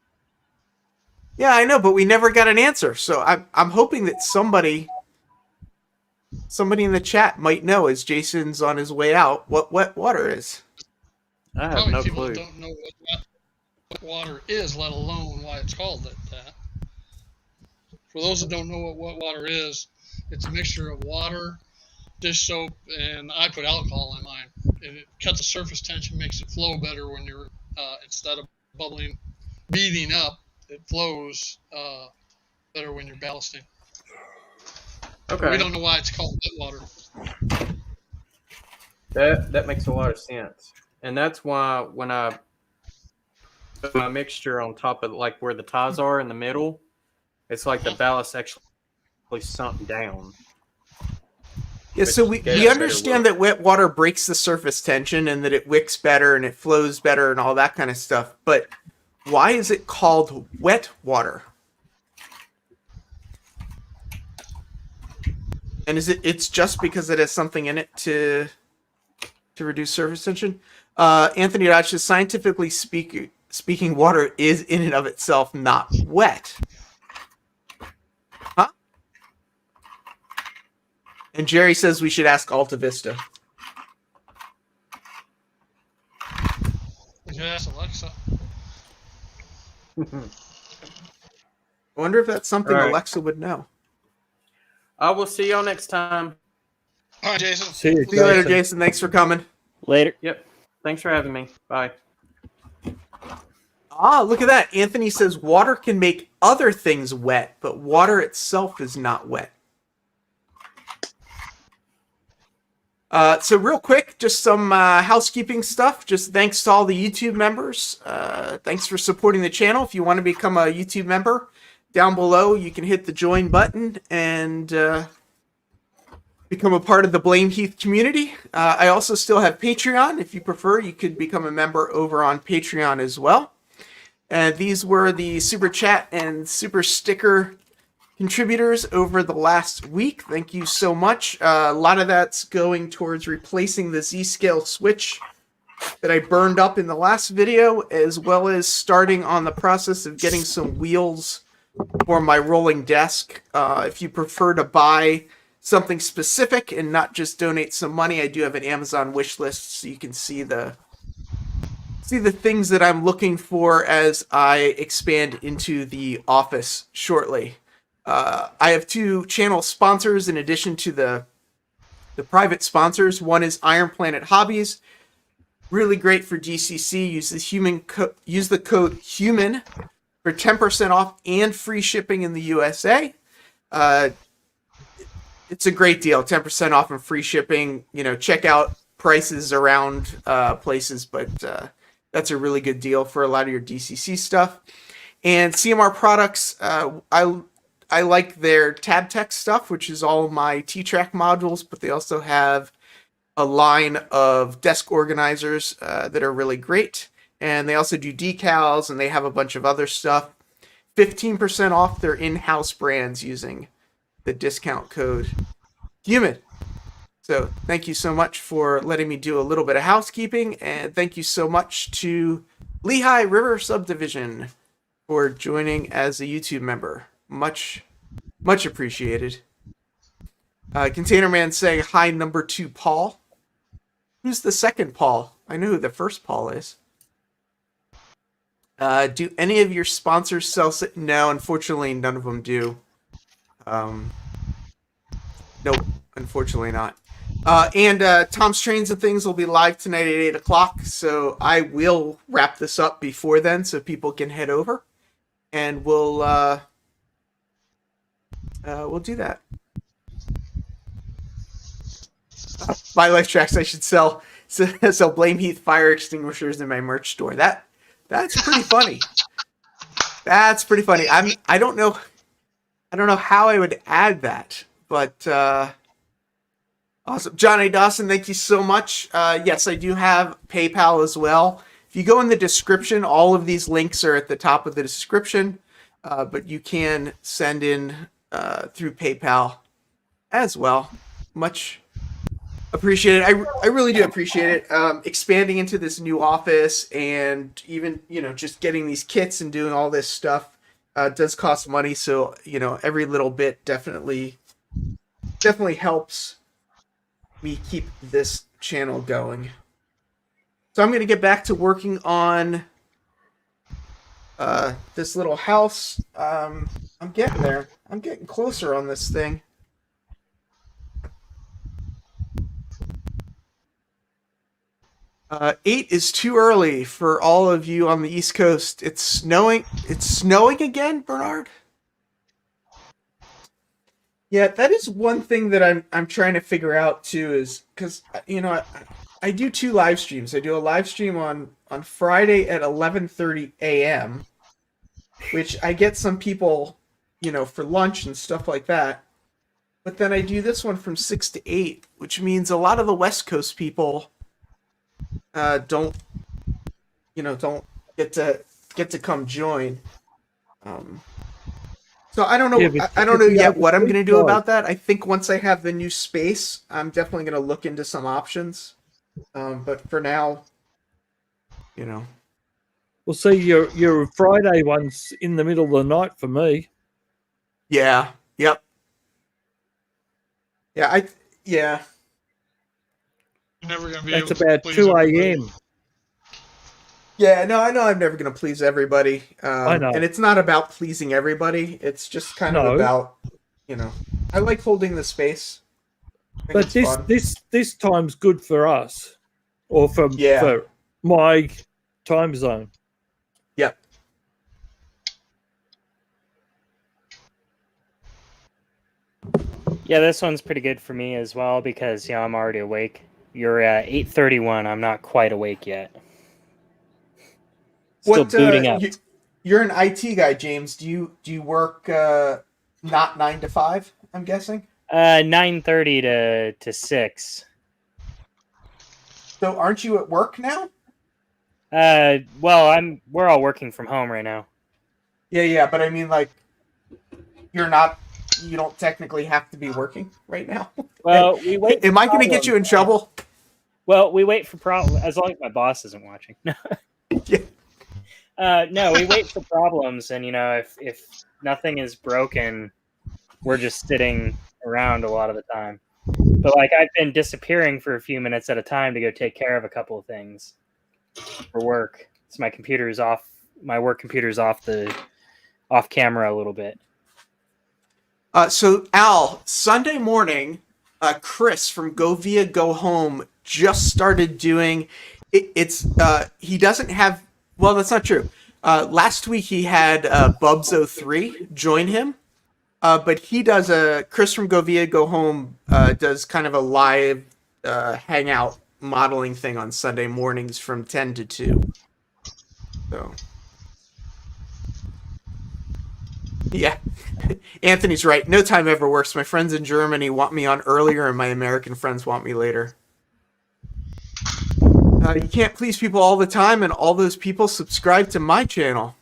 Yeah, I know, but we never got an answer. So I'm hoping that somebody in the chat might know, as Jason's on his way out, what wet water is. I have Probably no people clue. don't know what water is, let alone why it's called that. For those that don't know what wet water is, it's a mixture of water, dish soap, and I put alcohol in mine. And it cuts the surface tension, makes it flow better when you're instead of bubbling, beating up. It flows better when you're ballasting. Okay. We don't know why it's called wet water. That makes a lot of sense. And that's why when I put my mixture on top of like where the ties are in the middle, it's like the ballast actually sunk down. Yeah, so Which we gets better understand look. that wet water breaks the surface tension and that it wicks better and it flows better and all that kind of stuff. But why is it called wet water? And it's just because it has something in it to reduce surface tension? Anthony Dodge says, scientifically speaking, water is in and of itself not wet. Huh? And Jerry says we should ask Alta Vista. You should ask Alexa. I wonder if that's something All right. Alexa would know. I will see y'all next time. All right, Jason. See you, See you later, Jason. Thanks for coming. Later. Yep. Thanks for having me. Bye. Ah, look at that. Anthony says water can make other things wet, but water itself is not wet. So real quick, just some housekeeping stuff. Just thanks to all the YouTube members. Thanks for supporting the channel. If you want to become a YouTube member, down below, you can hit the join button and become a part of the Blame Heath community. I also still have Patreon. If you prefer, you could become a member over on Patreon as well. These were the Super Chat and Super Sticker contributors over the last week. Thank you so much. A lot of that's going towards replacing the Z-Scale switch that I burned up in the last video, as well as starting on the process of getting some wheels for my rolling desk. If you prefer to buy something specific and not just donate some money, I do have an Amazon wish list, so you can see the things that I'm looking for as I expand into the office shortly. I have 2 channel sponsors in addition to the private sponsors. One is Iron Planet Hobbies. Really great for DCC. Use the code HUMAN for 10% off and free shipping in the USA. It's a great deal. 10% off and free shipping. Check out prices around places, but that's a really good deal for a lot of your DCC stuff. And CMR Products, I like their TabTech stuff, which is all my T-Track modules, but they also have a line of desk organizers that are really great. And they also do decals, and they have a bunch of other stuff. 15% off their in-house brands using the discount code HUMAN. So thank you so much for letting me do a little bit of housekeeping, and thank you so much to Lehigh River Subdivision for joining as a YouTube member. Much appreciated. Container Man saying hi, number 2 Paul. Who's the second Paul? I know who the first Paul is. Do any of your sponsors sell? No, unfortunately, none of them do. Nope, unfortunately not. And Tom's Trains and Things will be live tonight at 8 o'clock, so I will wrap this up before then so people can head over. And we'll do that. My life tracks, I should sell Blame Heath fire extinguishers in my merch store. That's pretty funny. That's pretty funny. I don't know how I would add that, but awesome. John A. Dawson, thank you so much. Yes, I do have PayPal as well. If you go in the description, all of these links are at the top of the description, but you can send in through PayPal as well. Much appreciated. I really do appreciate it. Expanding into this new office and even, just getting these kits and doing all this stuff does cost money. So, every little bit definitely helps me keep this channel going. So I'm going to get back to working on this little house. I'm getting there. I'm getting closer on this thing. Eight is too early for all of you on the East Coast. It's snowing. It's snowing again, Bernard? Yeah, that is one thing that I'm trying to figure out too, is because I do 2 live streams. I do a live stream on Friday at 11:30 a.m., which I get some people, for lunch and stuff like that. But then I do this one from 6 to 8, which means a lot of the West Coast people don't get to come join. So I don't know. Yeah, I don't know yet what I'm going to do about that. I think once I have the new space, I'm definitely going to look into some options. But for now, Well, see, your Friday one's in the middle of the night for me. Yeah. Yep. Yeah. Yeah. You're never gonna be That's able to about please 2 everybody. a.m. Yeah. No, I know I'm never going to please everybody. I know. And it's not about pleasing everybody. It's just kind of about, I like holding the space. I think But it's fun. this time's good for us, or for my time zone. Yep. Yeah, this one's pretty good for me as well because I'm already awake. You're at 8:31. I'm not quite awake yet. Still booting up. You're an IT guy, James. Do you work not 9 to 5? I'm guessing. 9:30 to 6. So aren't you at work now? Well, we're all working from home right now. Yeah, but I mean, like, you're not. You don't technically have to be working right now. Well, we wait. Am I going to get you in trouble? Well, we wait for problems as long as my boss isn't watching. Yeah. No, we wait for problems, and if nothing is broken, we're just sitting around a lot of the time. But like I've been disappearing for a few minutes at a time to go take care of a couple of things for work. So my computer's off. My work computer's off camera a little bit. So Al, Sunday morning, Chris from Go Via Go Home just started doing. He doesn't have. Well, that's not true. Last week he had Bubs03 join him, but he does Chris from Go Via Go Home does kind of a live hangout modeling thing on Sunday mornings from 10 to 2. So. Yeah, Anthony's right. No time ever works. My friends in Germany want me on earlier, and my American friends want me later. You can't please people all the time, and all those people subscribe to my channel.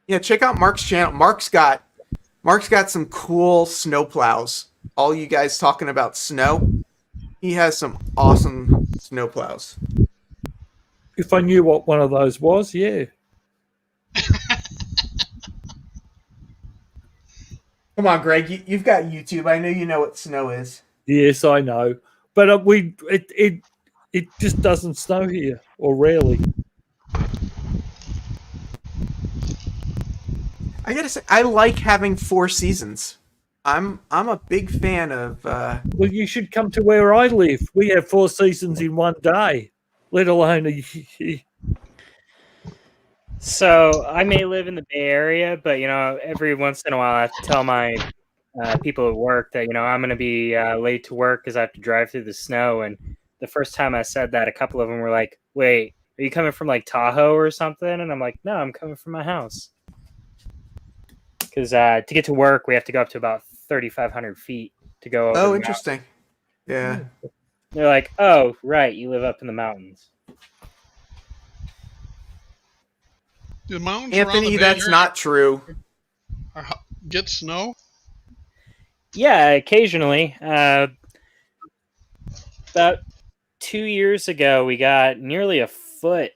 Yeah, check out Mark's channel. Mark's got some cool snow plows. All you guys talking about snow, he has some awesome snow plows. If I knew what one of those was, yeah. Come on, Greg. You've got YouTube. I know you know what snow is. Yes, I know, but it just doesn't snow here, or rarely. I gotta say, I like having 4 seasons. I'm a big fan of. Well, you should come to where I live. We have 4 seasons in one day, let alone a year. So I may live in the Bay Area, but every once in a while I have to tell my people at work that I'm going to be late to work because I have to drive through the snow. And the first time I said that, a couple of them were like, "Wait, are you coming from like Tahoe or something?" And I'm like, "No, I'm coming from my house." Because to get to work, we have to go up to about 3,500 feet to go over. Oh, interesting. Yeah. They're like, "Oh, right, you live up in the mountains." The mountains Anthony, that's not true. Get snow? Yeah, occasionally. About 2 years ago, we got nearly a foot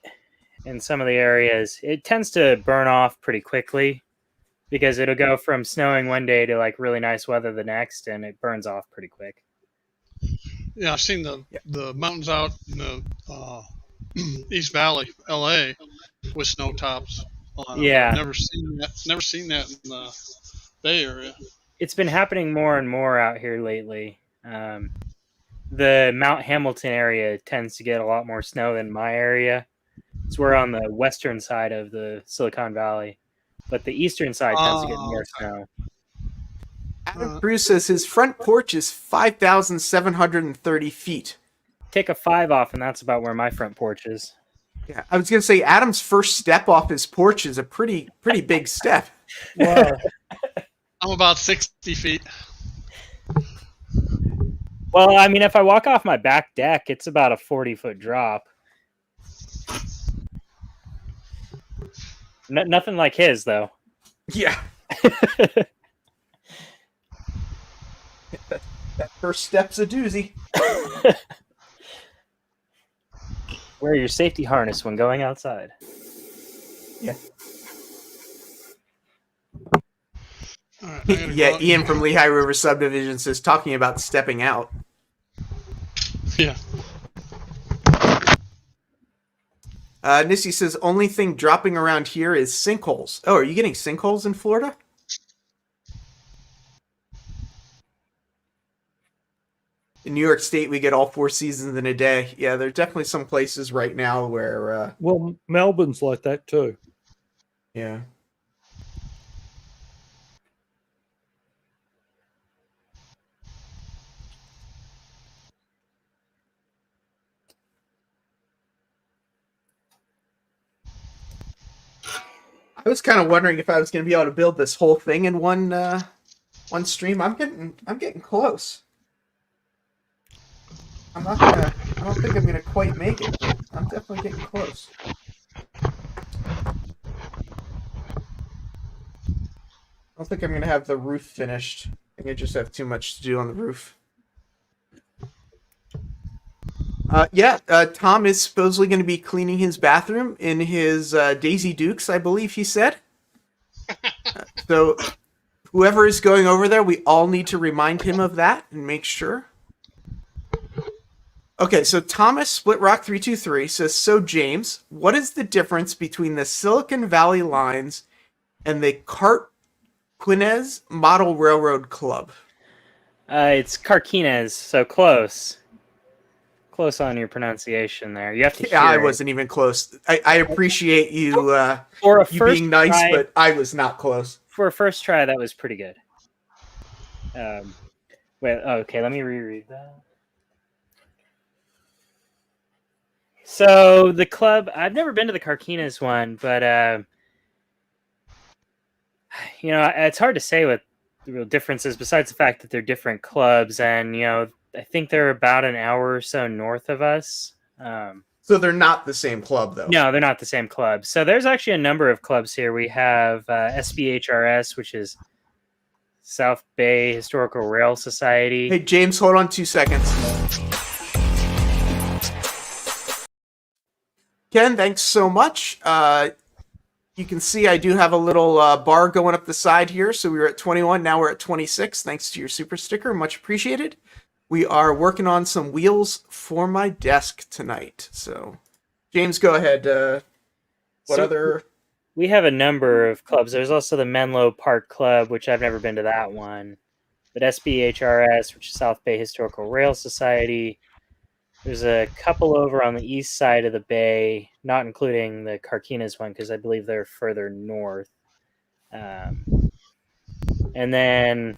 in some of the areas. It tends to burn off pretty quickly because it'll go from snowing one day to like really nice weather the next, and it burns off pretty quick. Yeah, I've seen the mountains out in the East Valley, LA, with snow tops. Yeah, I've never seen that in the Bay Area. It's been happening more and more out here lately. The Mount Hamilton area tends to get a lot more snow than my area. So we're on the western side of the Silicon Valley, but the eastern side tends to get more snow. Adam Bruce says his front porch is 5,730 feet. Take a 5 off, and that's about where my front porch is. Yeah, I was gonna say Adam's first step off his porch is a pretty big step. Wow. I'm about 60 feet. Well, I mean, if I walk off my back deck, it's about a 40-foot drop. Nothing like his, though. Yeah. that first step's a doozy. Wear your safety harness when going outside. Yeah. Right, Yeah, Ian from Lehigh River Subdivision says talking about stepping out. Yeah. Nissy says only thing dropping around here is sinkholes. Oh, are you getting sinkholes in Florida? In New York State, we get all 4 seasons in a day. Yeah, there are definitely some places right now where... Well, Melbourne's like that too. Yeah. I was kind of wondering if I was going to be able to build this whole thing in one stream. I'm getting close. I don't think I'm gonna quite make it, but I'm definitely getting close. I don't think I'm gonna have the roof finished. I think I just have too much to do on the roof. Tom is supposedly going to be cleaning his bathroom in his Daisy Dukes, I believe he said. So whoever is going over there, we all need to remind him of that and make sure. Okay, so Thomas SplitRock323 says, so James, what is the difference between the Silicon Valley Lines and the Carquinez Model Railroad Club? It's Carquinez, so close. Close on your pronunciation there. You have to hear I it. wasn't even close. I appreciate you For a you first being nice, try, but I was not close. For a first try, that was pretty good. Okay, let me reread that. So the club, I've never been to the Carquinez one, but it's hard to say what the real difference is, besides the fact that they're different clubs, and I think they're about an hour or so north of us. So they're not the same club, though. No, they're not the same club. So there's actually a number of clubs here. We have SBHRS, which is South Bay Historical Rail Society. Hey, James, hold on 2 seconds. Ken, thanks so much. You can see I do have a little bar going up the side here. So we were at 21, now we're at 26. Thanks to your super sticker, much appreciated. We are working on some wheels for my desk tonight. So, James, go ahead. Other? We have a number of clubs. There's also the Menlo Park Club, which I've never been to that one. But SBHRS, which is South Bay Historical Rail Society. There's a couple over on the east side of the bay, not including the Carquinez one, because I believe they're further north. And then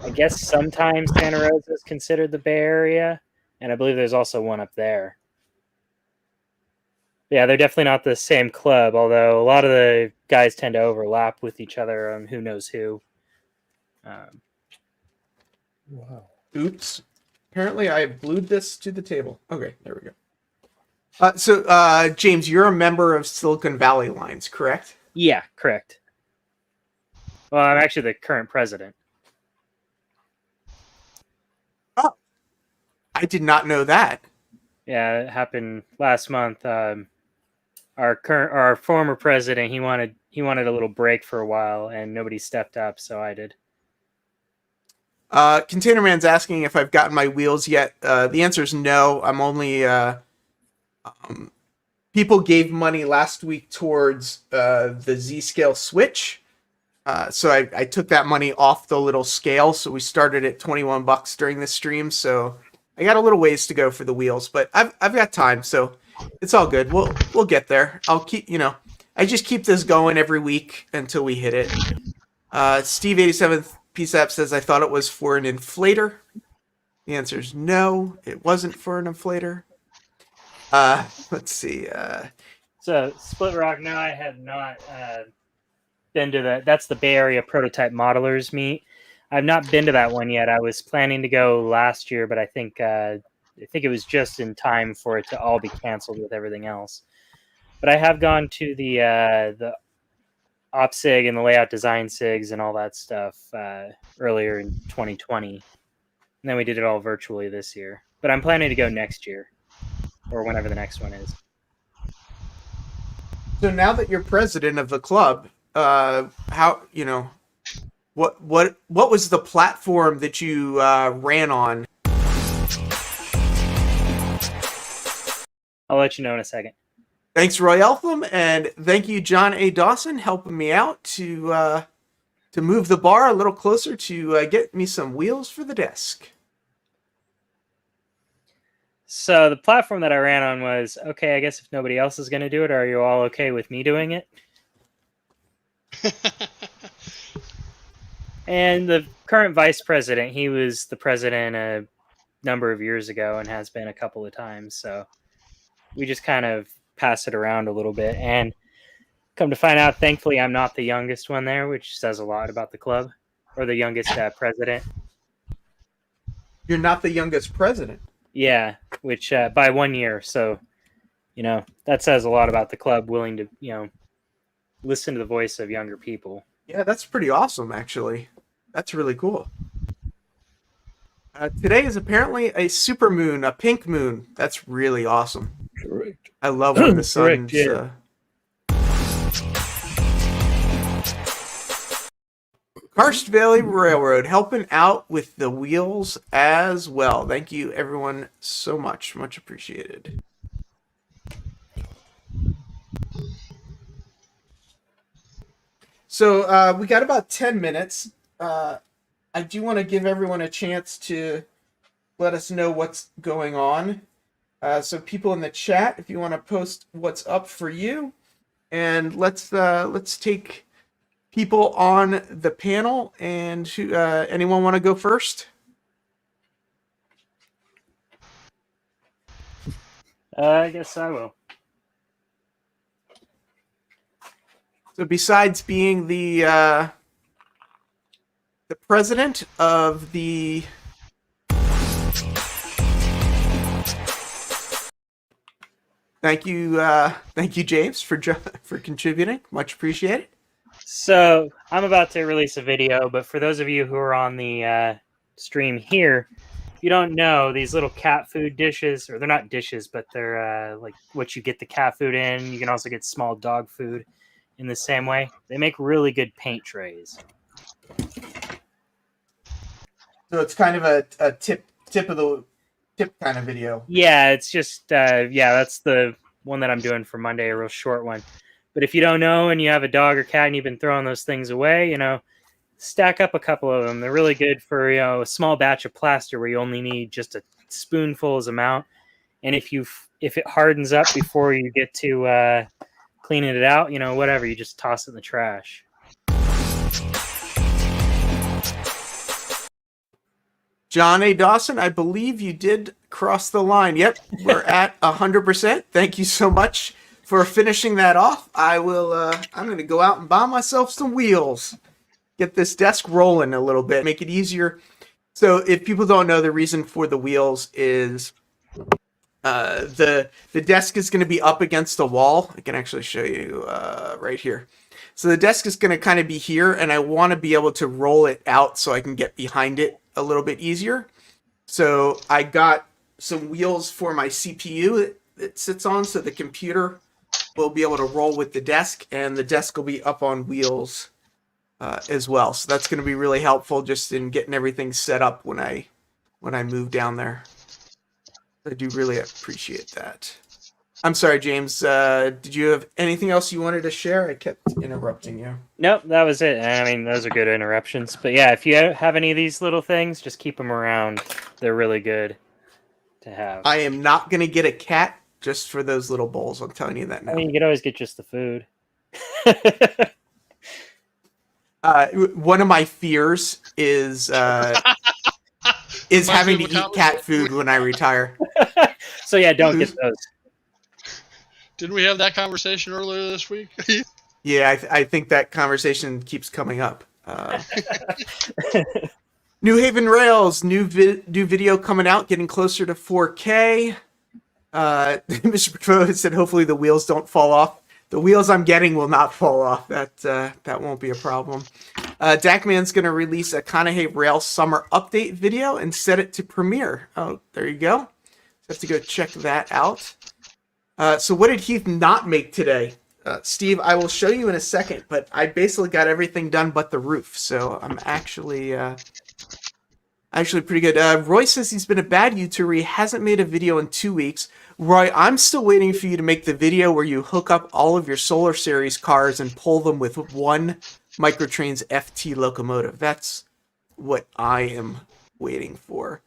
I guess sometimes Santa Rosa is considered the Bay Area, and I believe there's also one up there. Yeah, they're definitely not the same club, although a lot of the guys tend to overlap with each other on who knows who. Wow. Oops. Apparently I glued this to the table. Okay, there we go. So, James, you're a member of Silicon Valley Lines, correct? Yeah, correct. Well, I'm actually the current president. Oh, I did not know that. Yeah, it happened last month. Our former president, he wanted a little break for a while, and nobody stepped up, so I did. Container Man's asking if I've gotten my wheels yet. The answer is no. I'm only people gave money last week towards the Z-scale switch. So I took that money off the little scale. So we started at $21 during the stream. So I got a little ways to go for the wheels, but I've got time, so it's all good. We'll get there. I'll keep, I just keep this going every week until we hit it. Steve 87th PSAP says, I thought it was for an inflator. The answer is no, it wasn't for an inflator. Let's see. So Split Rock, no, I have not been to that. That's the Bay Area Prototype Modelers meet. I've not been to that one yet. I was planning to go last year, but I think it was just in time for it to all be canceled with everything else. But I have gone to the OpSig and the layout design SIGs and all that stuff earlier in 2020. And then we did it all virtually this year. But I'm planning to go next year or whenever the next one is. So now that you're president of the club, what was the platform that you ran on? I'll let you know in a second. Thanks, Roy Eltham, and thank you, John A. Dawson, helping me out to move the bar a little closer to get me some wheels for the desk. So the platform that I ran on was, okay, I guess if nobody else is going to do it, are you all okay with me doing it? And the current vice president, he was the president a number of years ago and has been a couple of times. So we just kind of pass it around a little bit. And come to find out, thankfully, I'm not the youngest one there, which says a lot about the club, or the youngest president. You're not the youngest president. Yeah, which by 1 year. So, that says a lot about the club, willing to, listen to the voice of younger people. Yeah, that's pretty awesome, actually. That's really cool. Today is apparently a super moon, a pink moon. That's really awesome. Correct. I love when the sun's... Correct, yeah. Karst Valley Railroad helping out with the wheels as well. Thank you, everyone, so much. Much appreciated. So we got about 10 minutes. I do want to give everyone a chance to let us know what's going on. So people in the chat, if you want to post what's up for you, and let's take people on the panel. And anyone want to go first? I guess I will. So besides being the president of the thank you James for contributing, much appreciated. So I'm about to release a video, but for those of you who are on the stream here, if you don't know, these little cat food dishes, or they're not dishes, but they're like what you get the cat food in. You can also get small dog food in the same way. They make really good paint trays. So it's kind of a tip kind of video. Yeah, it's just that's the one that I'm doing for Monday, a real short one. But if you don't know and you have a dog or cat and you've been throwing those things away, stack up a couple of them. They're really good for a small batch of plaster where you only need just a spoonful's amount. And if it hardens up before you get to cleaning it out, whatever, you just toss it in the trash. John A. Dawson, I believe you did cross the line. Yep, we're at 100%. Thank you so much for finishing that off. I'm going to go out and buy myself some wheels. Get this desk rolling a little bit, make it easier. So if people don't know, the reason for the wheels is the desk is going to be up against the wall. I can actually show you right here. So the desk is going to kind of be here, and I want to be able to roll it out so I can get behind it a little bit easier. So I got some wheels for my CPU it sits on, so the computer will be able to roll with the desk, and the desk will be up on wheels as well. So that's going to be really helpful just in getting everything set up when I move down there. I do really appreciate that. I'm sorry, James. Did you have anything else you wanted to share? I kept interrupting you. Nope, that was it. I mean, those are good interruptions. But yeah, if you have any of these little things, just keep them around. They're really good to have. I am not going to get a cat just for those little bowls. I'm telling you that now. I mean, you could always get just the food. One of my fears is having to eat cat food when I retire. So yeah, don't get those. Didn't we have that conversation earlier this week? Yeah, I think that conversation keeps coming up. New Haven Rails, new video coming out, getting closer to 4K. Mr. Pro said hopefully the wheels don't fall off. The wheels I'm getting will not fall off. That won't be a problem. Dackman's going to release a Conahay Rail Summer Update video and set it to premiere. Oh, there you go. Have to go check that out. So what did Heath not make today? Steve, I will show you in a second, but I basically got everything done but the roof. So I'm actually pretty good. Roy says he's been a bad YouTuber. He hasn't made a video in 2 weeks. Roy, I'm still waiting for you to make the video where you hook up all of your Solar Series cars and pull them with one Microtrains FT locomotive. That's what I am waiting for.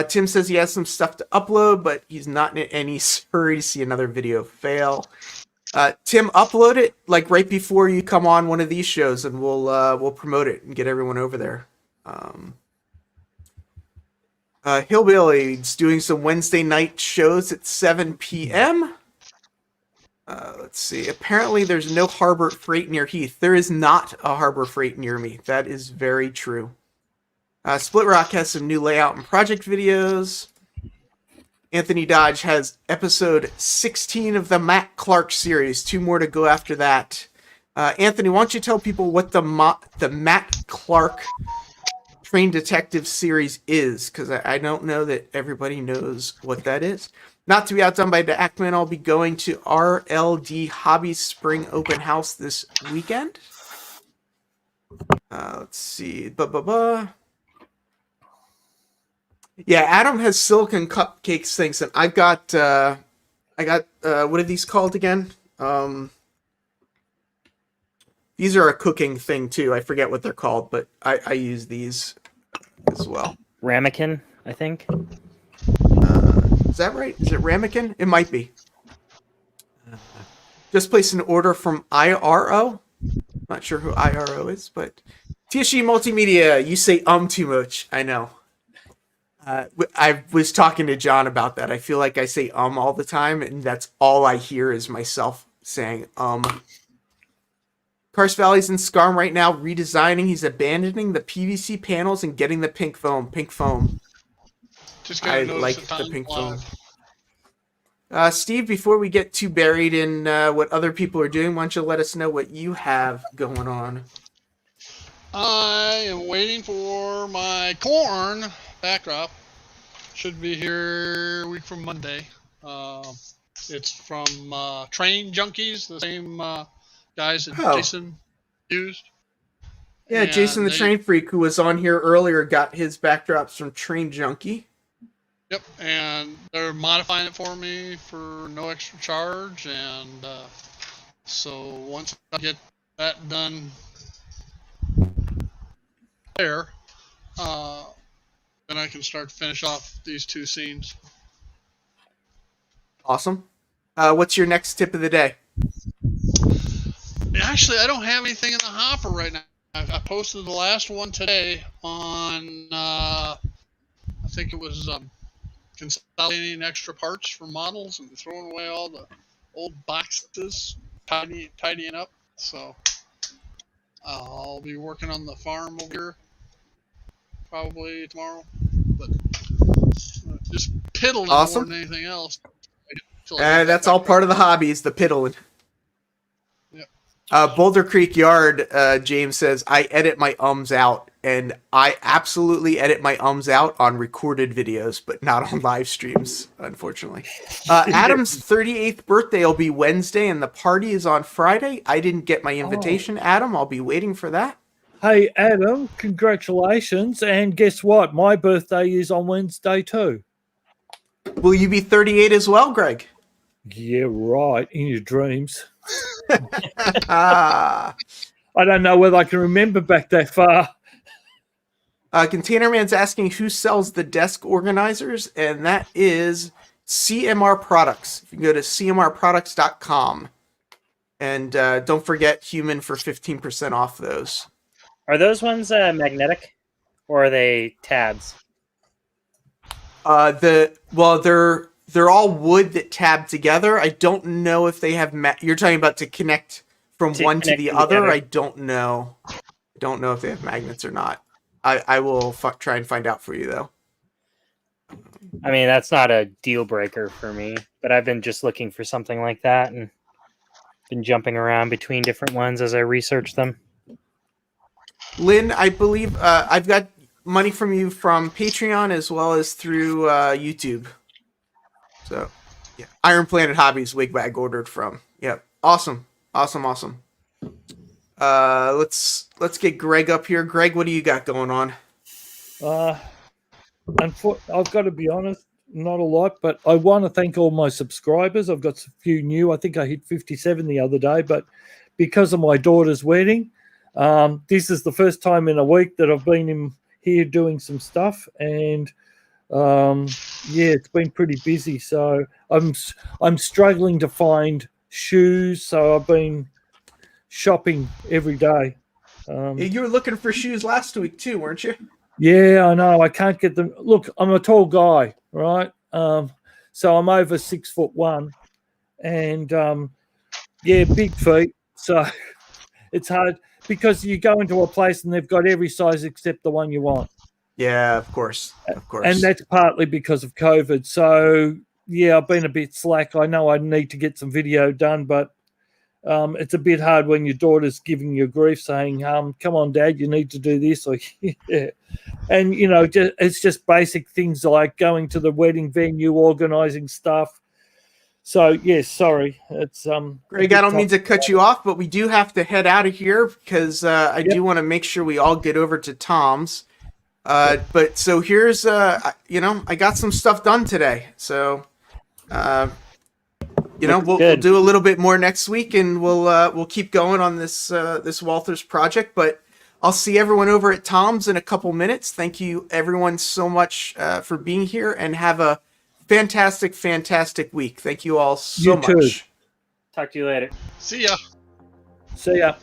Tim says he has some stuff to upload, but he's not in any hurry to see another video fail. Tim, upload it like right before you come on one of these shows, and we'll promote it and get everyone over there. Hillbilly's doing some Wednesday night shows at 7 p.m. Let's see. Apparently, there's no Harbor Freight near Heath. There is not a Harbor Freight near me. That is very true. Split Rock has some new layout and project videos. Anthony Dodge has episode 16 of the Matt Clark series. 2 more to go after that. Anthony, why don't you tell people what the Matt Clark Train Detective series is? Because I don't know that everybody knows what that is. Not to be outdone by the Ackman, I'll be going to RLD Hobby Spring Open House this weekend. Let's see. Yeah, Adam has silicon cupcakes things, and I got what are these called again? These are a cooking thing too. I forget what they're called, but I use these as well. Ramekin, I think. Is that right? Is it Ramekin? It might be. Just placed an order from IRO. Not sure who IRO is, but TSG Multimedia. You say too much. I know. I was talking to John about that. I feel like I say all the time, and that's all I hear is myself saying Karst Valley's in Scarm right now, redesigning. He's abandoning the PVC panels and getting the pink foam. Pink foam. Just I gotta like notice the time pink flies. foam. Steve, before we get too buried in what other people are doing, why don't you let us know what you have going on? I am waiting for my corn backdrop. Should be here a week from Monday. It's from Train Junkies, the same guys that Jason used. Yeah, And Jason the Train Freak, who was on here earlier, got his backdrops from Train Junkie. Yep, and they're modifying it for me for no extra charge, and so once I get that done there, then I can start to finish off these 2 scenes. Awesome. What's your next tip of the day? Actually, I don't have anything in the hopper right now. I posted the last one today on, I think it was consolidating extra parts for models and throwing away all the old boxes, tidying up. So I'll be working on the farm over here probably tomorrow. But just piddling more than anything else. That's all part of the hobby, is the piddling. Yep. Boulder Creek Yard, James says, I edit my ums out, and I absolutely edit my ums out on recorded videos, but not on live streams, unfortunately. Adam's 38th birthday will be Wednesday, and the party is on Friday. I didn't get my invitation, Adam. I'll be waiting for that. Hey, Adam, congratulations. And guess what? My birthday is on Wednesday too. Will you be 38 as well, Greg? Yeah, right. In your dreams. I don't know whether I can remember back that far. Container Man's asking who sells the desk organizers, and that is CMR Products. You can go to cmrproducts.com. And don't forget Human for 15% off those. Are those ones magnetic, or are they tabs? They're all wood that tab together. I don't know if they have. You're talking about to connect from one to the other. I don't know. I don't know if they have magnets or not. I will try and find out for you though. I mean, that's not a deal breaker for me, but I've been just looking for something like that and been jumping around between different ones as I research them. Lynn, I believe I've got money from you from Patreon as well as through YouTube. So, yeah, Iron Planet Hobbies Wigwag ordered from. Yep, awesome. Let's get Greg up here. Greg, what do you got going on? I've got to be honest, not a lot, but I want to thank all my subscribers. I've got a few new. I think I hit 57 the other day, but because of my daughter's wedding, this is the first time in a week that I've been in here doing some stuff, and it's been pretty busy. So I'm struggling to find shoes. So I've been shopping every day. You were looking for shoes last week too, weren't you? Yeah, I know. I can't get them. Look, I'm a tall guy, right? So I'm over 6'1", and Yeah, big feet. So it's hard because you go into a place and they've got every size except the one you want. Yeah, of course. Of course. And that's partly because of COVID. So, yeah, I've been a bit slack. I know I need to get some video done, but it's a bit hard when your daughter's giving you grief saying, come on, Dad, you need to do this. Or, yeah. And, you know, it's just basic things like going to the wedding venue, organizing stuff. So, yes, sorry. It's Greg, I don't mean to cut you off, but we do have to head out of here because I do want to make sure we all get over to Tom's. But so here's, I got some stuff done today. So, we'll do a little bit more next week, and we'll keep going on this Walthers project. But I'll see everyone over at Tom's in a couple minutes. Thank you, everyone, so much for being here, and have a fantastic, fantastic week. Thank you all so much. Too. Talk to you later. See ya. See ya.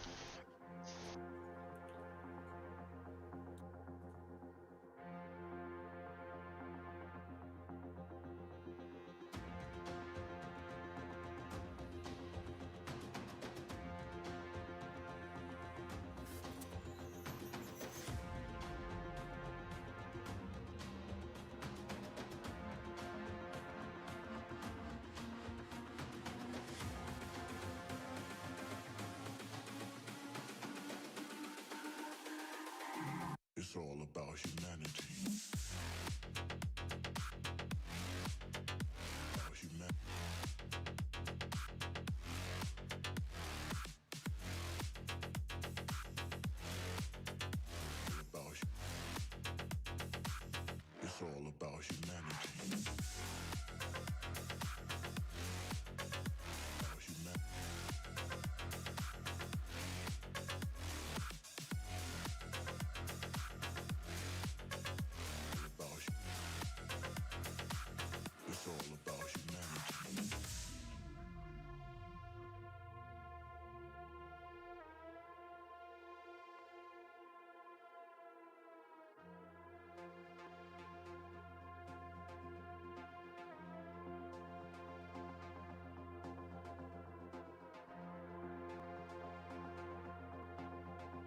It's all about humanity. About humanity. It's all about humanity. About humanity. It's all about humanity.